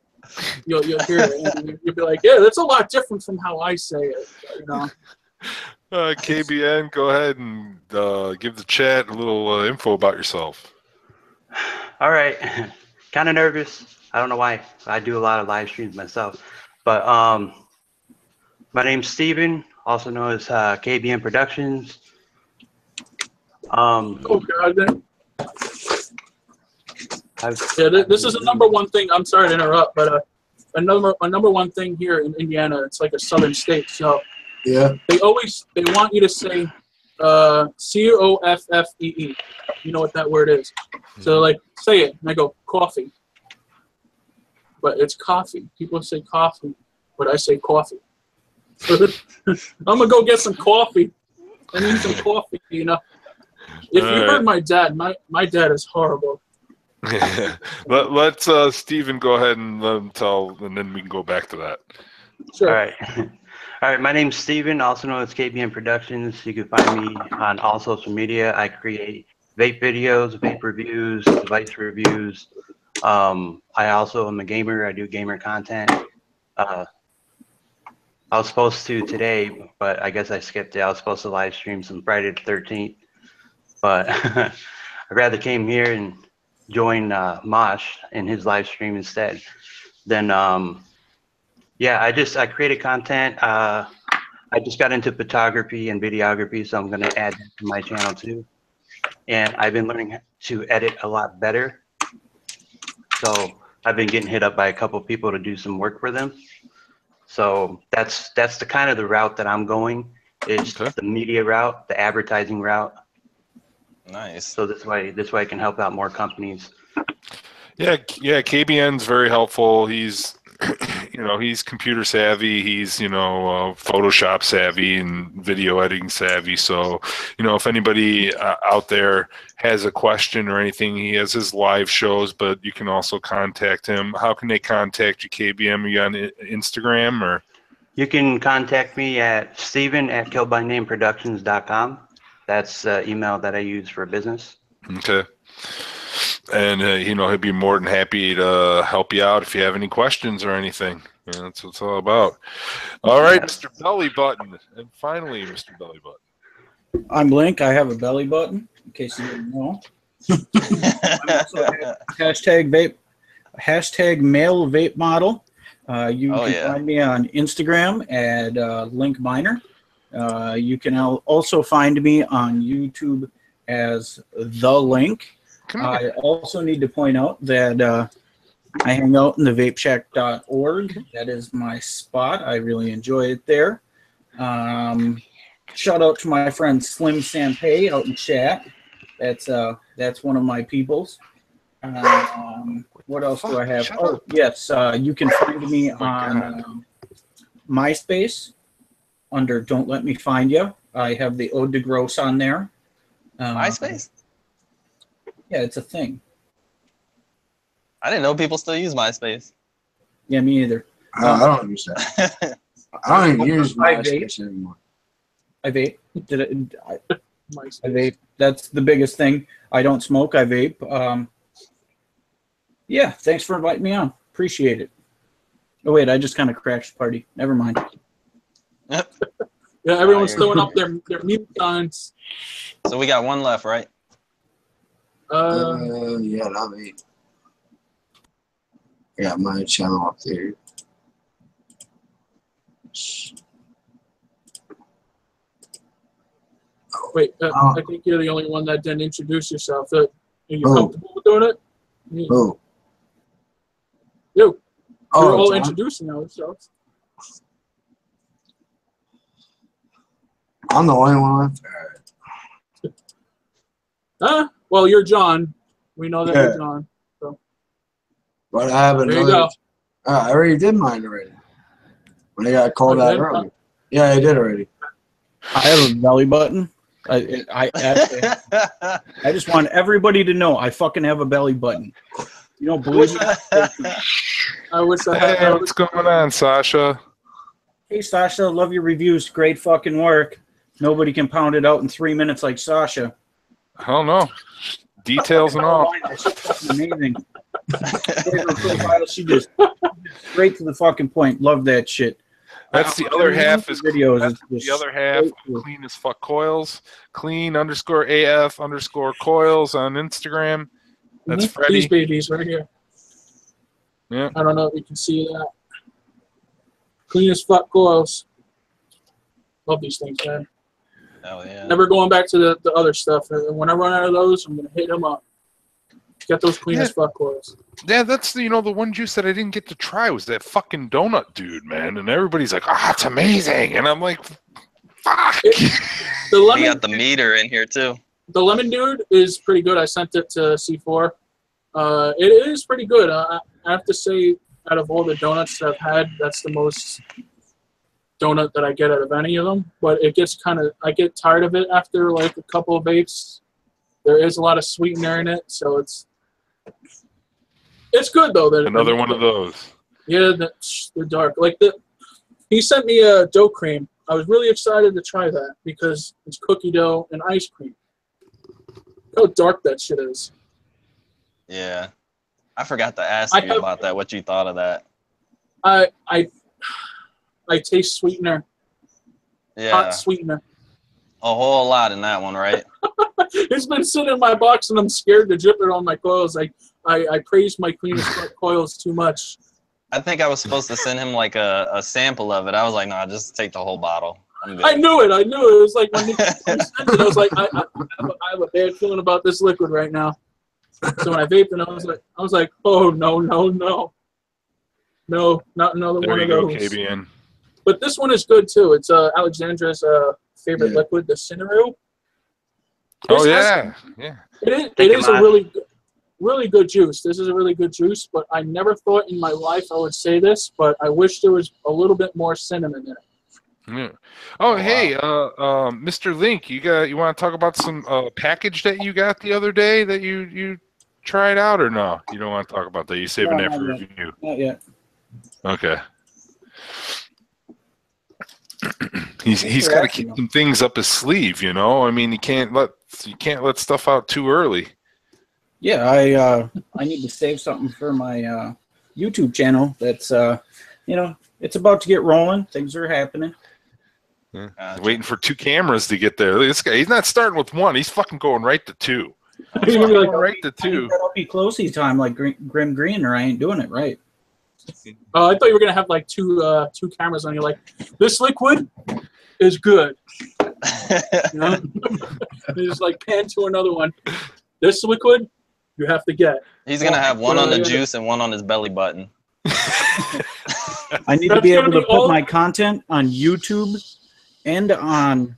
you'll hear it and you'll be like, yeah, that's a lot different from how I say it. KBN, go ahead and give the chat a little info about yourself. All right. Kind of nervous. I don't know why. I do a lot of live streams myself. But my name's Steven, also known as KBN Productions. Oh, God, then. Yeah, this is a number one thing. I'm sorry to interrupt, but a number one thing here in Indiana, it's like a southern state, so yeah, they want you to say COFFEE. You know what that word is? So like say it, and I go coffee, but it's coffee. People say coffee, but I say coffee. I'm gonna go get some coffee. I need some coffee. If you heard my dad, my dad is horrible. Let's Steven go ahead and let him tell, and then we can go back to that. Sure. All right. All right, my name's Steven, also known as KBN Productions. You can find me on all social media. I create vape videos, vape reviews, device reviews. I also am a gamer. I do gamer content. I was supposed to today, but I guess I skipped it. I was supposed to live stream some Friday the 13th, but I rather came here and join Mosh in his live stream instead. Then yeah, I created content. I just got into photography and videography, so I'm going to add that to my channel too. And I've been learning to edit a lot better. So I've been getting hit up by a couple of people to do some work for them. So that's the kind of the route that I'm going. It's the media route, the advertising route. Nice. So this way I can help out more companies. Yeah, KBN's very helpful. He's he's computer savvy. He's Photoshop savvy and video editing savvy. So if anybody out there has a question or anything, he has his live shows, but you can also contact him. How can they contact you, KBN? Are you on Instagram or? You can contact me at steven@killbynameproductions.com. That's the email that I use for business. Okay. And, he'll be more than happy to help you out if you have any questions or anything. Yeah, that's what it's all about. All right, Mr. Belly Button. And finally, Mr. Belly Button. I'm Link. I have a belly button, in case you didn't know. I'm also a hashtag vape, hashtag male vape model. You can find me on Instagram at Link Miner. You can also find me on YouTube as The Link. I also need to point out that I hang out in the vapeshack.org. That is my spot. I really enjoy it there. Shout out to my friend Slim Sampay out in chat. That's one of my peoples. What else do I have? Oh, yes. You can find me on MySpace under Don't Let Me Find You. I have the Ode to Gross on there. MySpace? Yeah, it's a thing. I didn't know people still use MySpace. Yeah, me either. I don't use that. I don't even use MySpace anymore. I vape. I vape. That's the biggest thing. I don't smoke. I vape. Yeah, thanks for inviting me on. Appreciate it. Oh, wait, I just kind of crashed the party. Never mind. Yeah, everyone's throwing up their mute signs. So we got one left, right? Yeah, not me. I got my channel up there. Wait, I think you're the only one that didn't introduce yourself. Are you comfortable with doing it? Who? You. Oh, we're all John? introducing ourselves. I'm the only one left. Huh? Well, you're John. We know that you're John. So. But I have another. There you go. I already did mine already. When I got called out earlier. Yeah, I did already. I have a belly button. I just want everybody to know I fucking have a belly button. You don't believe me? I wish I Hey, had. what's going on, Sasha? Hey, Sasha, love your reviews. Great fucking work. Nobody can pound it out in 3 minutes like Sasha. I don't know. Details and all. She's fucking amazing. She just straight to the fucking point. Love that shit. That's the other half is videos. that's the other half. Clean as fuck coils. Clean_AF_coils on Instagram. That's Freddie. These babies right here. Yeah. I don't know if you can see that. Clean as fuck coils. Love these things, man. Hell yeah. Never going back to the other stuff. When I run out of those, I'm gonna hit them up. Get those clean as fuck coils. Yeah, that's the one juice that I didn't get to try was that fucking donut dude, man. And everybody's like, it's amazing. And I'm like, fuck. The lemon, we got the meter in here too. The lemon dude is pretty good. I sent it to C4. It is pretty good. I have to say, out of all the donuts that I've had, that's the most donut that I get out of any of them. But it gets I get tired of it after like a couple of vapes. There is a lot of sweetener in it, so it's good though. Another one of those. Yeah, they're dark. He sent me a dough cream. I was really excited to try that because it's cookie dough and ice cream. Look how dark that shit is. Yeah, I forgot to ask you about that. What you thought of that? I taste sweetener. Yeah. Hot sweetener. A whole lot in that one, right? It's been sitting in my box and I'm scared to drip it on my coils. I praised my cleanest coils too much. I think I was supposed to send him like a sample of it. I was like, no, just take the whole bottle. I knew it. It was like when he sent it, I was like, I have a bad feeling about this liquid right now. So when I vaped it, I was like, oh no, not another one of those. KBN. But this one is good too. It's Alexandra's favorite liquid, the Cinnaroo. Oh yeah. It is a really good juice. This is a really good juice, but I never thought in my life I would say this, but I wish there was a little bit more cinnamon in it. Yeah. Oh, hey, Mr. Link, you want to talk about some package that you got the other day that you tried out, or no? You don't want to talk about that. You saving that for review? Not yet. Okay. He's got to keep some things up his sleeve, you know. I mean, you can't let stuff out too early. Yeah, I need to save something for my YouTube channel. That's you know, it's about to get rolling. Things are happening. Yeah. Waiting for 2 cameras to get there. This guy, he's not starting with 1. He's fucking going right to 2. He's going right to 2. That'll be closey time like Grim Green, or I ain't doing it right. I thought you were gonna have like two cameras on you. Like, this liquid is good. You know? You just like pan to another one. This liquid, you have to get. He's gonna have one on the juice and one on his belly button. I need to be able to put my content on YouTube and on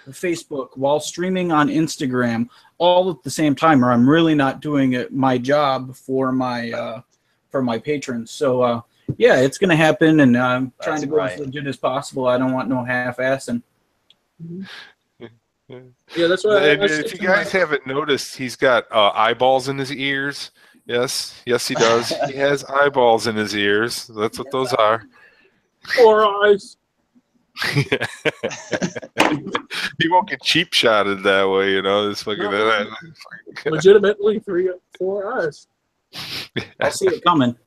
Facebook while streaming on Instagram all at the same time, or I'm really not doing it my job for my patrons. So yeah, it's gonna happen, and I'm trying to go as legit as possible. I don't want no half-assing. Yeah, that's what. If you guys haven't noticed, he's got eyeballs in his ears. Yes, he does. He has eyeballs in his ears. That's what those are. 4 eyes. He won't get cheap shotted that way, you know. This fucking Legitimately 4 eyes. I see it coming.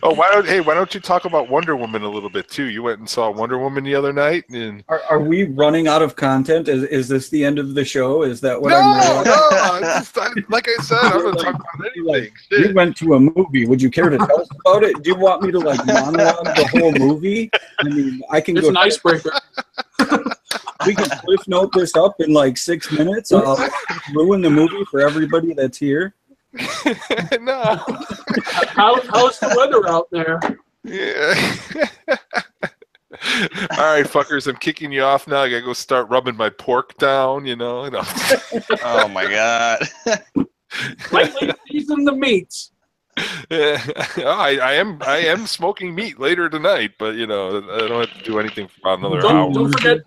Oh, why don't you talk about Wonder Woman a little bit too? You went and saw Wonder Woman the other night, and are we running out of content? Is this the end of the show? Is that what no, I'm no? Like I said, I'm gonna talk about anything. Like, you went to a movie. Would you care to tell us about it? Do you want me to like monologue the whole movie? I mean, I can. It's go an icebreaker. We can cliff note this up in like 6 minutes. I'll ruin the movie for everybody that's here. No. How's the weather out there? Yeah. All right, fuckers, I'm kicking you off now. I gotta go start rubbing my pork down, you know. Oh my god. Lightly season the meats. Yeah. I am smoking meat later tonight, but you know, I don't have to do anything for about another hour.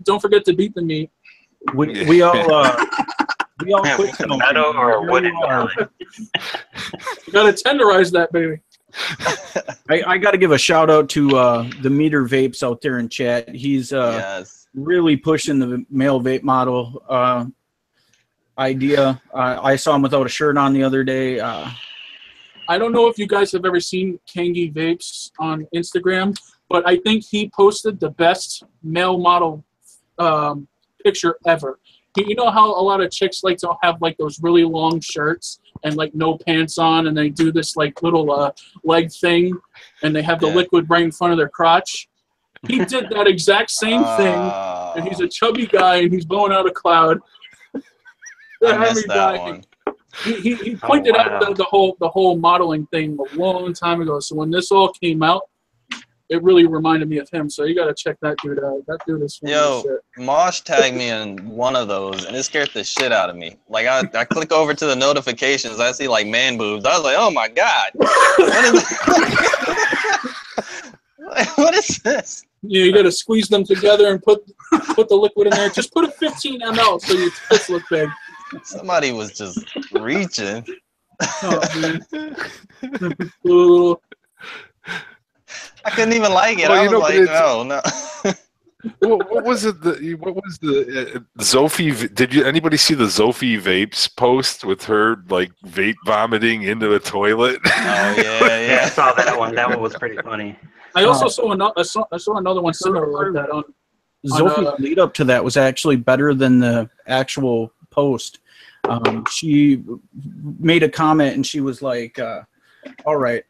Don't forget to beat the meat. We all quit smoking. Metal or wooden. You gotta tenderize that baby. I got to give a shout out to the Meter Vapes out there in chat. He's really pushing the male vape model idea. I saw him without a shirt on the other day. I don't know if you guys have ever seen Kangi Vapes on Instagram, but I think he posted the best male model picture ever. You know how a lot of chicks like to have like those really long shirts and like no pants on, and they do this like little leg thing, and they have the liquid right in front of their crotch? He did that exact same thing, and he's a chubby guy, and he's blowing out a cloud. I missed that one. He pointed out the whole modeling thing a long time ago. So when this all came out, it really reminded me of him. So you got to check that dude out. That dude is funny as shit. Mosh tagged me in one of those, and it scared the shit out of me. Like, I click over to the notifications. I see, like, man boobs. I was like, oh, my God. What is this? What is this? Yeah, you got to squeeze them together and put the liquid in there. Just put a 15 ml so your tits look big. Somebody was just reaching. Oh, man. I couldn't even like it. I was like, no. What was it? What was the Zophie? Did anybody see the Zophie Vapes post with her like vape vomiting into a toilet? Oh yeah. I saw that one. That one was pretty funny. I also saw another one similar like that on. Zophie's lead up to that was actually better than the actual post. She made a comment and she was like, "All right.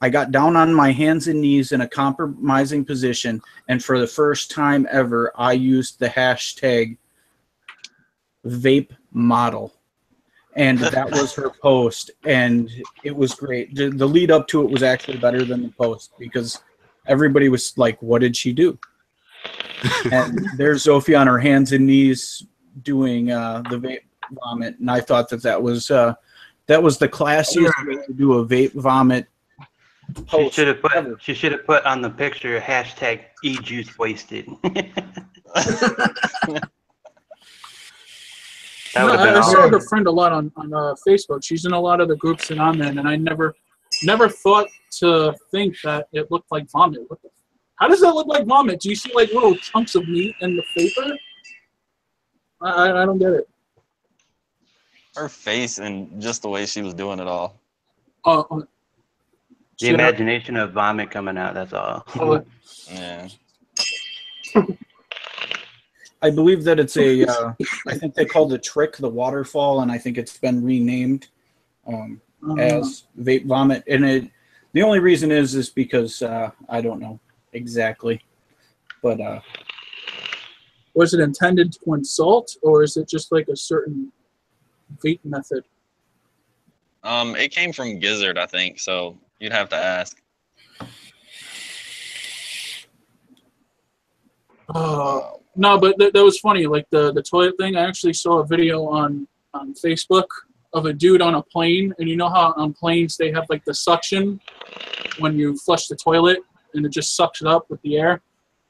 I got down on my hands and knees in a compromising position, and for the first time ever, I used the hashtag vape model." And that was her post, and it was great. The lead up to it was actually better than the post because everybody was like, what did she do? And there's Zophie on her hands and knees doing the vape vomit, and I thought that was the classiest way to do a vape vomit. She should have put on the picture hashtag #ejuicewasted. I saw her friend a lot on Facebook. She's in a lot of the groups and on there, and I never thought to think that it looked like vomit. What the How does that look like vomit? Do you see like little chunks of meat in the vapor? I don't get it. Her face and just the way she was doing it all. The imagination of vomit coming out, that's all. Yeah. I believe that it's a, I think they called the trick the waterfall, and I think it's been renamed as vape vomit. And the only reason is because I don't know exactly, but was it intended to insult, or is it just like a certain vape method? It came from Gizzard, I think, so you'd have to ask. No, but that was funny. Like the toilet thing, I actually saw a video on Facebook of a dude on a plane, and you know how on planes they have like the suction when you flush the toilet, and it just sucks it up with the air.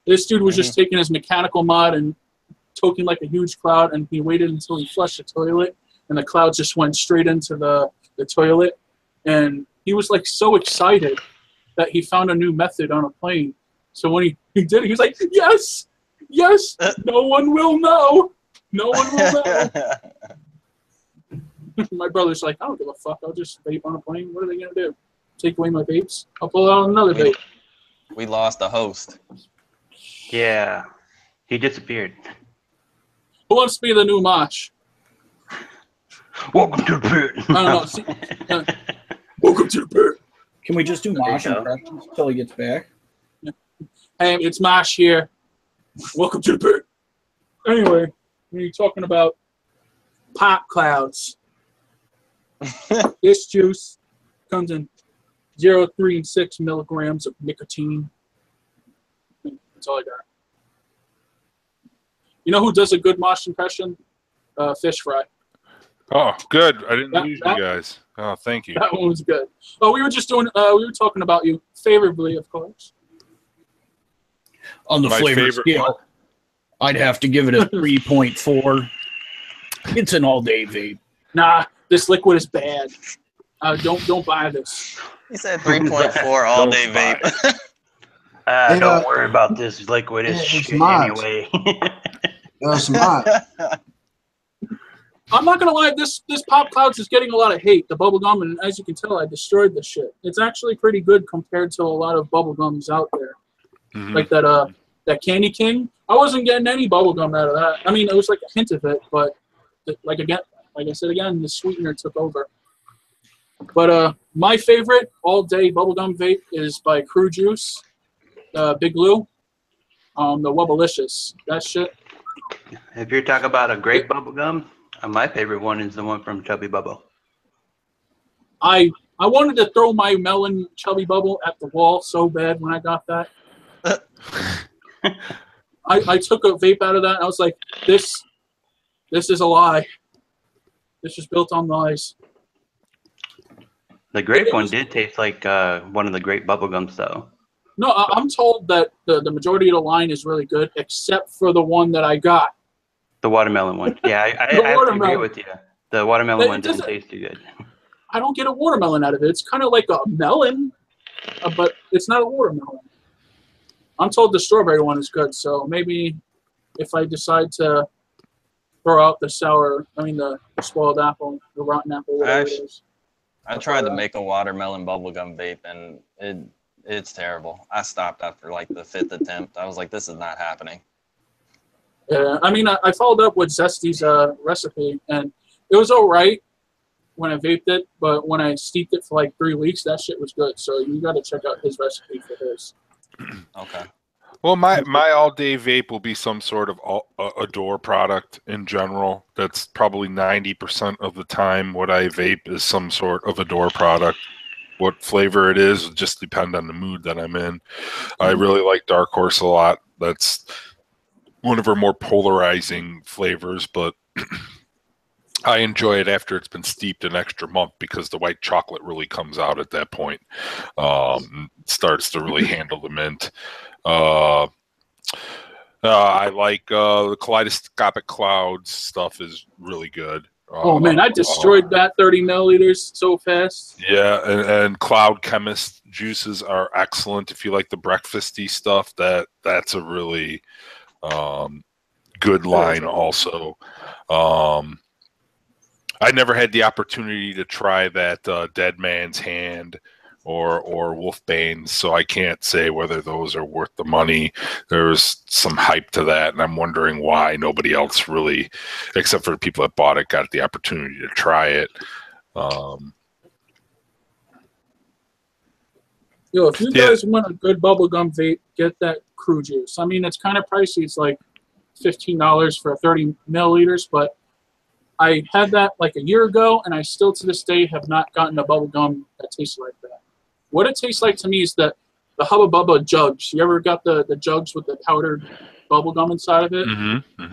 This dude was just taking his mechanical mud and toking like a huge cloud, and he waited until he flushed the toilet, and the cloud just went straight into the toilet. And he was like so excited that he found a new method on a plane. So when he did it, he was like, yes, no one will know. No one will know. My brother's like, I don't give a fuck. I'll just vape on a plane. What are they going to do? Take away my vapes? I'll pull out another vape. We lost a host. Yeah. He disappeared. Who wants to be the new Mosh? Welcome to the pit. I don't know. See, welcome to the pit. Can we just do Mosh impressions until he gets back? Hey, it's Mosh here. Welcome to the pit. Anyway, when you're talking about pop clouds, this juice comes in 0, 3, and 6 milligrams of nicotine. That's all I got. You know who does a good Mosh impression? Fish Fry. Oh, good. I didn't lose you guys. Oh, thank you. That one was good. Oh, we were just doing. We were talking about you favorably, of course. On the flavor scale, I'd have to give it a 3.4. It's an all-day vape. Nah, this liquid is bad. Don't buy this. He said 3.4 all-day vape. Don't worry about this liquid. It's shit anyway. I'm not gonna lie. This Pop Clouds is getting a lot of hate. The bubblegum, and as you can tell, I destroyed this shit. It's actually pretty good compared to a lot of bubblegums out there. Like that Candy King. I wasn't getting any bubblegum out of that. I mean, it was like a hint of it, but like I said again, the sweetener took over. But my favorite all-day bubblegum vape is by Crew Juice, Big Lou, the Wubbalicious. That shit. If you're talking about a grape bubblegum, my favorite one is the one from Chubby Bubble. I wanted to throw my melon Chubby Bubble at the wall so bad when I got that. I took a vape out of that, and I was like, this is a lie. This is built on lies. The grape one did taste like one of the grape bubblegums, though. No, I'm told that the majority of the line is really good, except for the one that I got. The watermelon one. Yeah, I have to agree with you. The watermelon one didn't taste too good. I don't get a watermelon out of it. It's kind of like a melon, but it's not a watermelon. I'm told the strawberry one is good, so maybe if I decide to throw out the spoiled apple, the rotten apple, whatever it is. I tried to make a watermelon bubblegum vape, and it's terrible. I stopped after like the 5th attempt. I was like, this is not happening. Yeah, I mean, I followed up with Zesty's recipe, and it was all right when I vaped it, but when I steeped it for like 3 weeks, that shit was good. So you got to check out his recipe for his. Okay. Well, my all-day vape will be some sort of Adore product in general. That's probably 90% of the time what I vape is some sort of Adore product. What flavor it is will just depend on the mood that I'm in. I really like Dark Horse a lot. That's one of her more polarizing flavors, but I enjoy it after it's been steeped an extra month because the white chocolate really comes out at that point. Starts to really handle the mint. I like the Kaleidoscopic Clouds stuff is really good. Oh man, I destroyed that 30 milliliters so fast. Yeah, and Cloud Chemist juices are excellent if you like the breakfasty stuff. That's a really good line also. I never had the opportunity to try that Dead Man's Hand or Wolfbane's, so I can't say whether those are worth the money. There's some hype to that, and I'm wondering why nobody else really, except for the people that bought it, got the opportunity to try it. Yo, if you guys want a good bubblegum vape, get that Crew Juice. I mean, it's kind of pricey. It's like $15 for 30 milliliters, but I had that like a year ago, and I still to this day have not gotten a bubblegum that tastes like that. What it tastes like to me is the Hubba Bubba jugs. You ever got the jugs with the powdered bubblegum inside of it?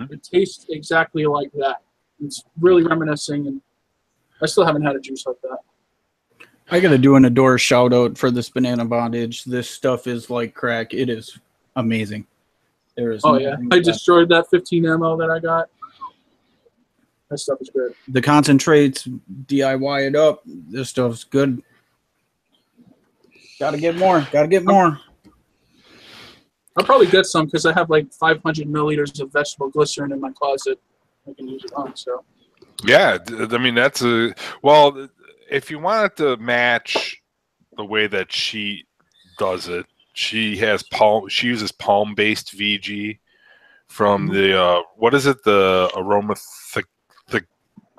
It tastes exactly like that. It's really reminiscing, and I still haven't had a juice like that. I got to do an Adore shout out for this banana bondage. This stuff is like crack. It is amazing. There is. Oh yeah, I destroyed that 15 ml that I got. That stuff is good. The concentrates, DIY it up. This stuff's good. Gotta get more. Gotta get more. I'll probably get some because I have like 500 milliliters of vegetable glycerin in my closet. I can use it on. So. Yeah, I mean that's a well. If you want it to match the way that she does it, she uses palm-based VG from the what is it, the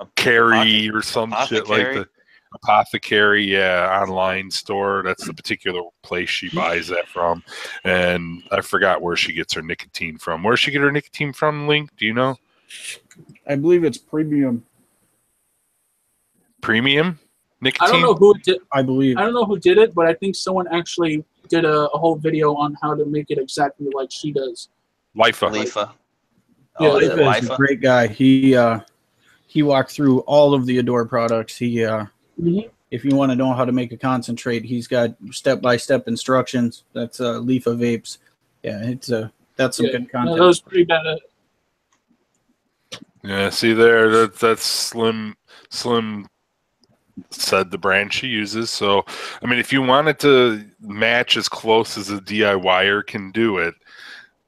Apothecary or some shit like the Apothecary, yeah, online store. That's the particular place she buys that from, and I forgot where she gets her nicotine from. Where does she get her nicotine from, Link? Do you know? I believe it's premium. Premium nicotine? I don't know who did. I believe. I don't know who did it, but I think someone actually did a whole video on how to make it exactly like she does. Lifa. Yeah, Lifa is a great guy. He walked through all of the Adore products. He if you want to know how to make a concentrate, he's got step-by-step instructions. That's Lifa Vapes. Yeah, that's some good content. No, that was pretty bad. Yeah, see there, that's Slim said the brand she uses. So, I mean, if you wanted to match as close as a DIYer can do it,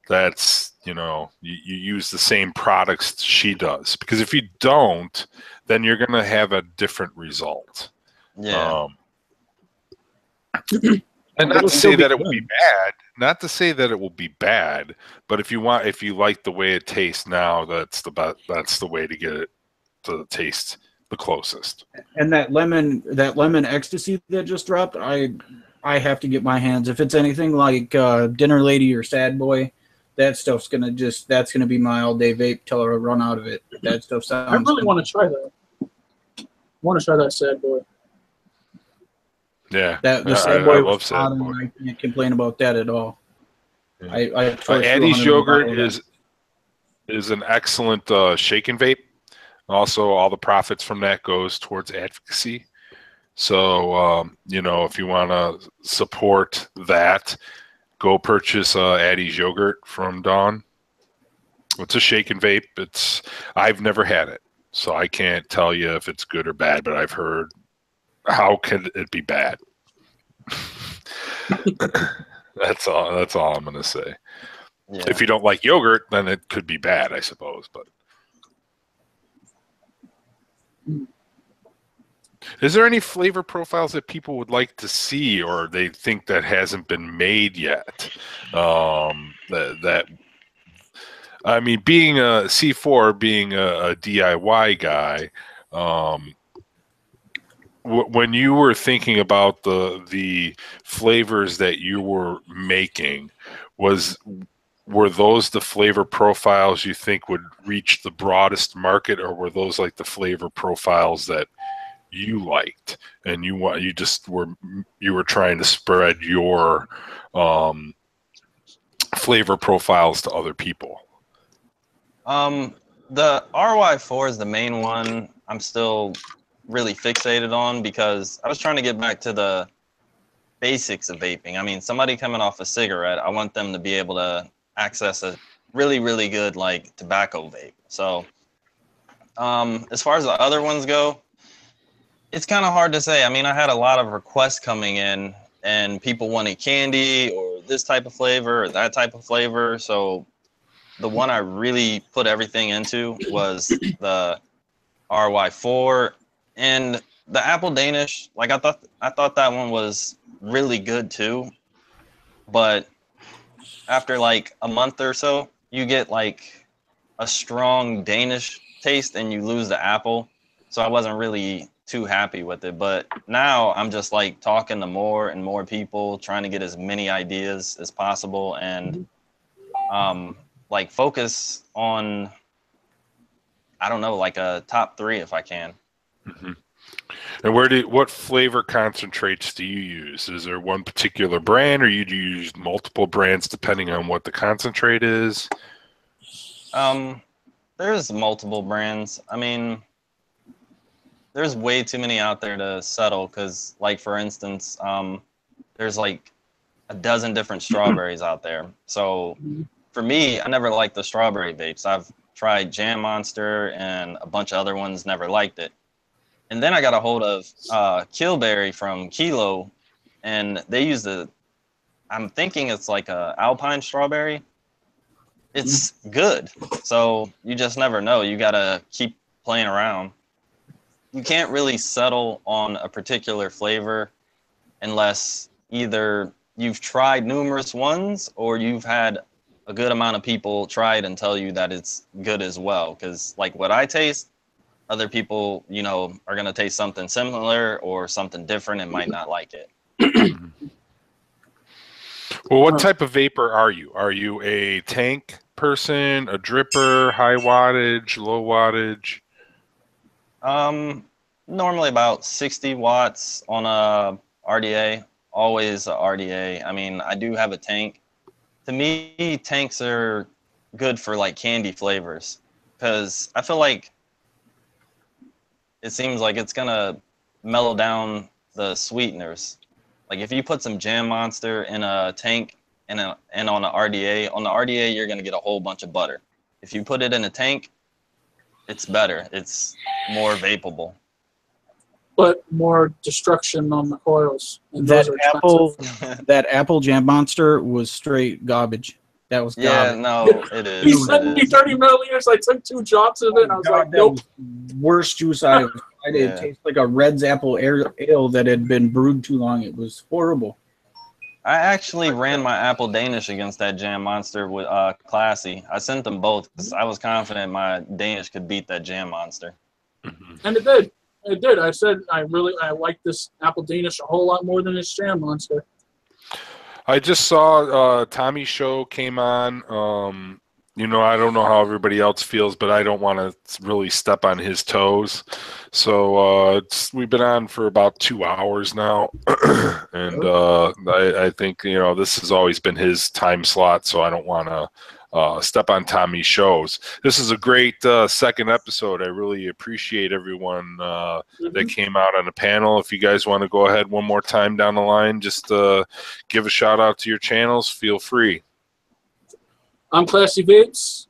that's, you use the same products she does. Because if you don't, then you're going to have a different result. Yeah. And not to say that it will be bad. Not to say that it will be bad, but if you like the way it tastes now, that's the way to get it to taste the closest. And that lemon ecstasy that just dropped, I have to get my hands. If it's anything like Dinner Lady or Sad Boy, that stuff's that's gonna be my all day vape till I run out of it. That stuff sounds. I really want to try that. I want to try that Sad Boy. Yeah, the Sad Boy. I love Sad Boy. I can't complain about that at all. Yeah. Addie's yogurt is an excellent shake and vape. Also, all the profits from that goes towards advocacy. So, if you want to support that, go purchase Addie's yogurt from Dawn. It's a shake and vape. I've never had it, so I can't tell you if it's good or bad, but I've heard. How could it be bad? That's all I'm going to say. Yeah. If you don't like yogurt, then it could be bad, I suppose. But is there any flavor profiles that people would like to see, or they think that hasn't been made yet? That I mean, being a C4, being a DIY guy. When you were thinking about the flavors that you were making, were those the flavor profiles you think would reach the broadest market, or were those like the flavor profiles that you liked and you were trying to spread your flavor profiles to other people? The RY4 is the main one I'm still really fixated on, because I was trying to get back to the basics of vaping. I mean, somebody coming off a cigarette, I want them to be able to access a really, really good like tobacco vape. So As far as the other ones go, it's kind of hard to say. I mean, I had a lot of requests coming in, and people wanted candy or this type of flavor or that type of flavor. So the one I really put everything into was the RY4 and the Apple Danish. Like I thought that one was really good too, but after like a month or so, you get like a strong Danish taste and you lose the apple. So I wasn't really too happy with it. But now I'm just like talking to more and more people, trying to get as many ideas as possible and like focus on, I don't know, like a top 3 if I can. Mm-hmm. And what flavor concentrates do you use? Is there one particular brand, or do you use multiple brands depending on what the concentrate is? There's multiple brands. I mean, there's way too many out there to settle because, like, for instance, there's like a dozen different strawberries out there. So for me, I never liked the strawberry vapes. I've tried Jam Monster and a bunch of other ones, never liked it. And then I got a hold of Killberry from Kilo, and they use I'm thinking it's like a Alpine strawberry. It's good. So you just never know. You got to keep playing around. You can't really settle on a particular flavor unless either you've tried numerous ones or you've had a good amount of people try it and tell you that it's good as well. Because like what I taste, other people, you know, are going to taste something similar or something different and might not like it. Well, what type of vapor are you? Are you a tank person, a dripper, high wattage, low wattage? Normally about 60 watts on a RDA, always a RDA. I mean, I do have a tank. To me, tanks are good for like candy flavors because I feel like it seems like it's gonna mellow down the sweeteners. Like if you put some Jam Monster in a tank and on an RDA, you're gonna get a whole bunch of butter. If you put it in a tank, it's better. It's more vapable. But more destruction on the coils. And That those Apple Jam Monster was straight garbage. That was garbage. Yeah, no, it is. He sent me 30 milliliters. I took 2 drops of it, and I was like, nope. Worst juice I've tried. Yeah. It tastes like a Red's apple ale that had been brewed too long. It was horrible. I actually ran my Apple Danish against that Jam Monster with Classy. I sent them both because I was confident my Danish could beat that Jam Monster. And it did. It did. I said I like this Apple Danish a whole lot more than this Jam Monster. I just saw Tommy's show came on. You know, I don't know how everybody else feels, but I don't want to really step on his toes. So we've been on for about 2 hours now, and I think, you know, this has always been his time slot, so I don't want to step on Tommy's shows. This is a great second episode. I really appreciate everyone that came out on the panel. If you guys want to go ahead one more time down the line, just give a shout out to your channels, feel free. I'm Classy Vapes.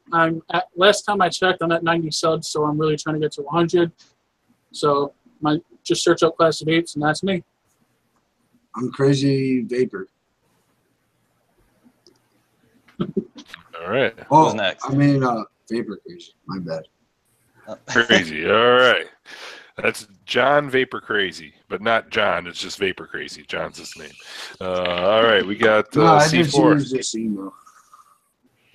Last time I checked, I'm at 90 subs, so I'm really trying to get to 100. So just search up Classy Vapes, and that's me. I'm Crazy Vapor. All right. Oh, Who's next? I mean, Vapor Crazy. My bad. Crazy. All right. That's John Vapor Crazy, but not John. It's just Vapor Crazy. John's his name. All right. We got I C4. just use this email.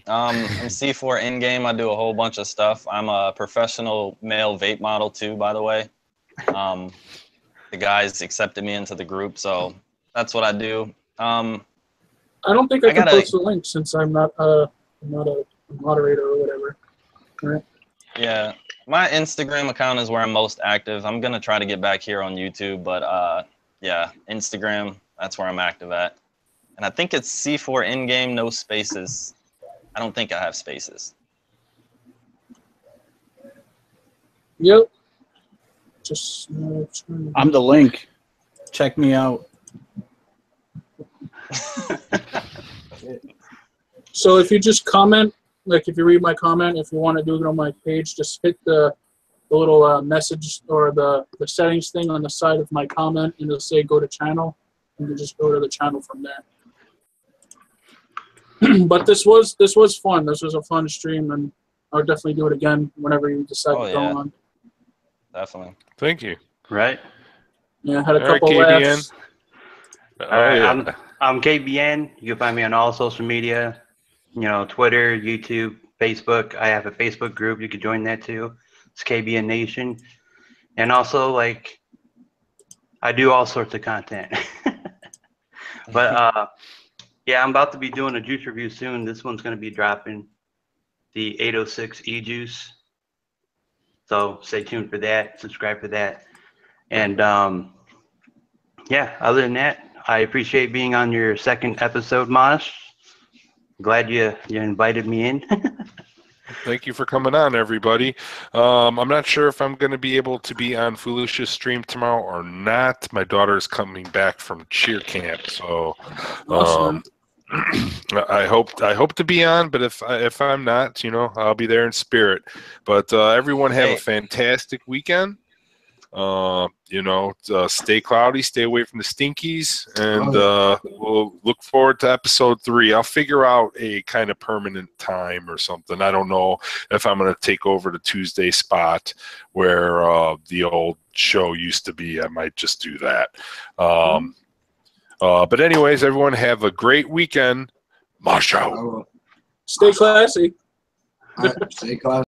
I'm C4 in-game. I do a whole bunch of stuff. I'm a professional male vape model too, by the way. The guys accepted me into the group, so that's what I do. I don't think I can post the link since I'm not a moderator or whatever. Right? Yeah, my Instagram account is where I'm most active. I'm gonna try to get back here on YouTube, but yeah, Instagram, that's where I'm active at. And I think it's C4 in-game, no spaces. I don't think I have spaces. Yep. I'm the link. Check me out. So if you just comment, like if you read my comment, if you want to do it on my page, just hit the little message or the settings thing on the side of my comment, and it'll say go to channel, and you just go to the channel from there. But this was fun. This was a fun stream, and I would definitely do it again whenever you decide to go on. Definitely. Thank you. Right. Yeah, had a couple laughs. All right, I'm KBN. You can find me on all social media, you know, Twitter, YouTube, Facebook. I have a Facebook group. You can join that too. It's KBN Nation. And also, like, I do all sorts of content. But yeah, I'm about to be doing a juice review soon. This one's going to be dropping, the 806 E-Juice. So stay tuned for that. Subscribe for that. And yeah, other than that, I appreciate being on your second episode, Mosh. Glad you invited me in. Thank you for coming on, everybody. I'm not sure if I'm going to be able to be on Felicia's stream tomorrow or not. My daughter's coming back from cheer camp, so I hope to be on. But if I'm not, you know, I'll be there in spirit. But everyone have a fantastic weekend. You know, stay cloudy, stay away from the stinkies, and we'll look forward to episode 3. I'll figure out a kind of permanent time or something. I don't know if I'm going to take over the Tuesday spot where the old show used to be. I might just do that. But anyways, everyone have a great weekend. Mash out. Stay classy. Stay classy.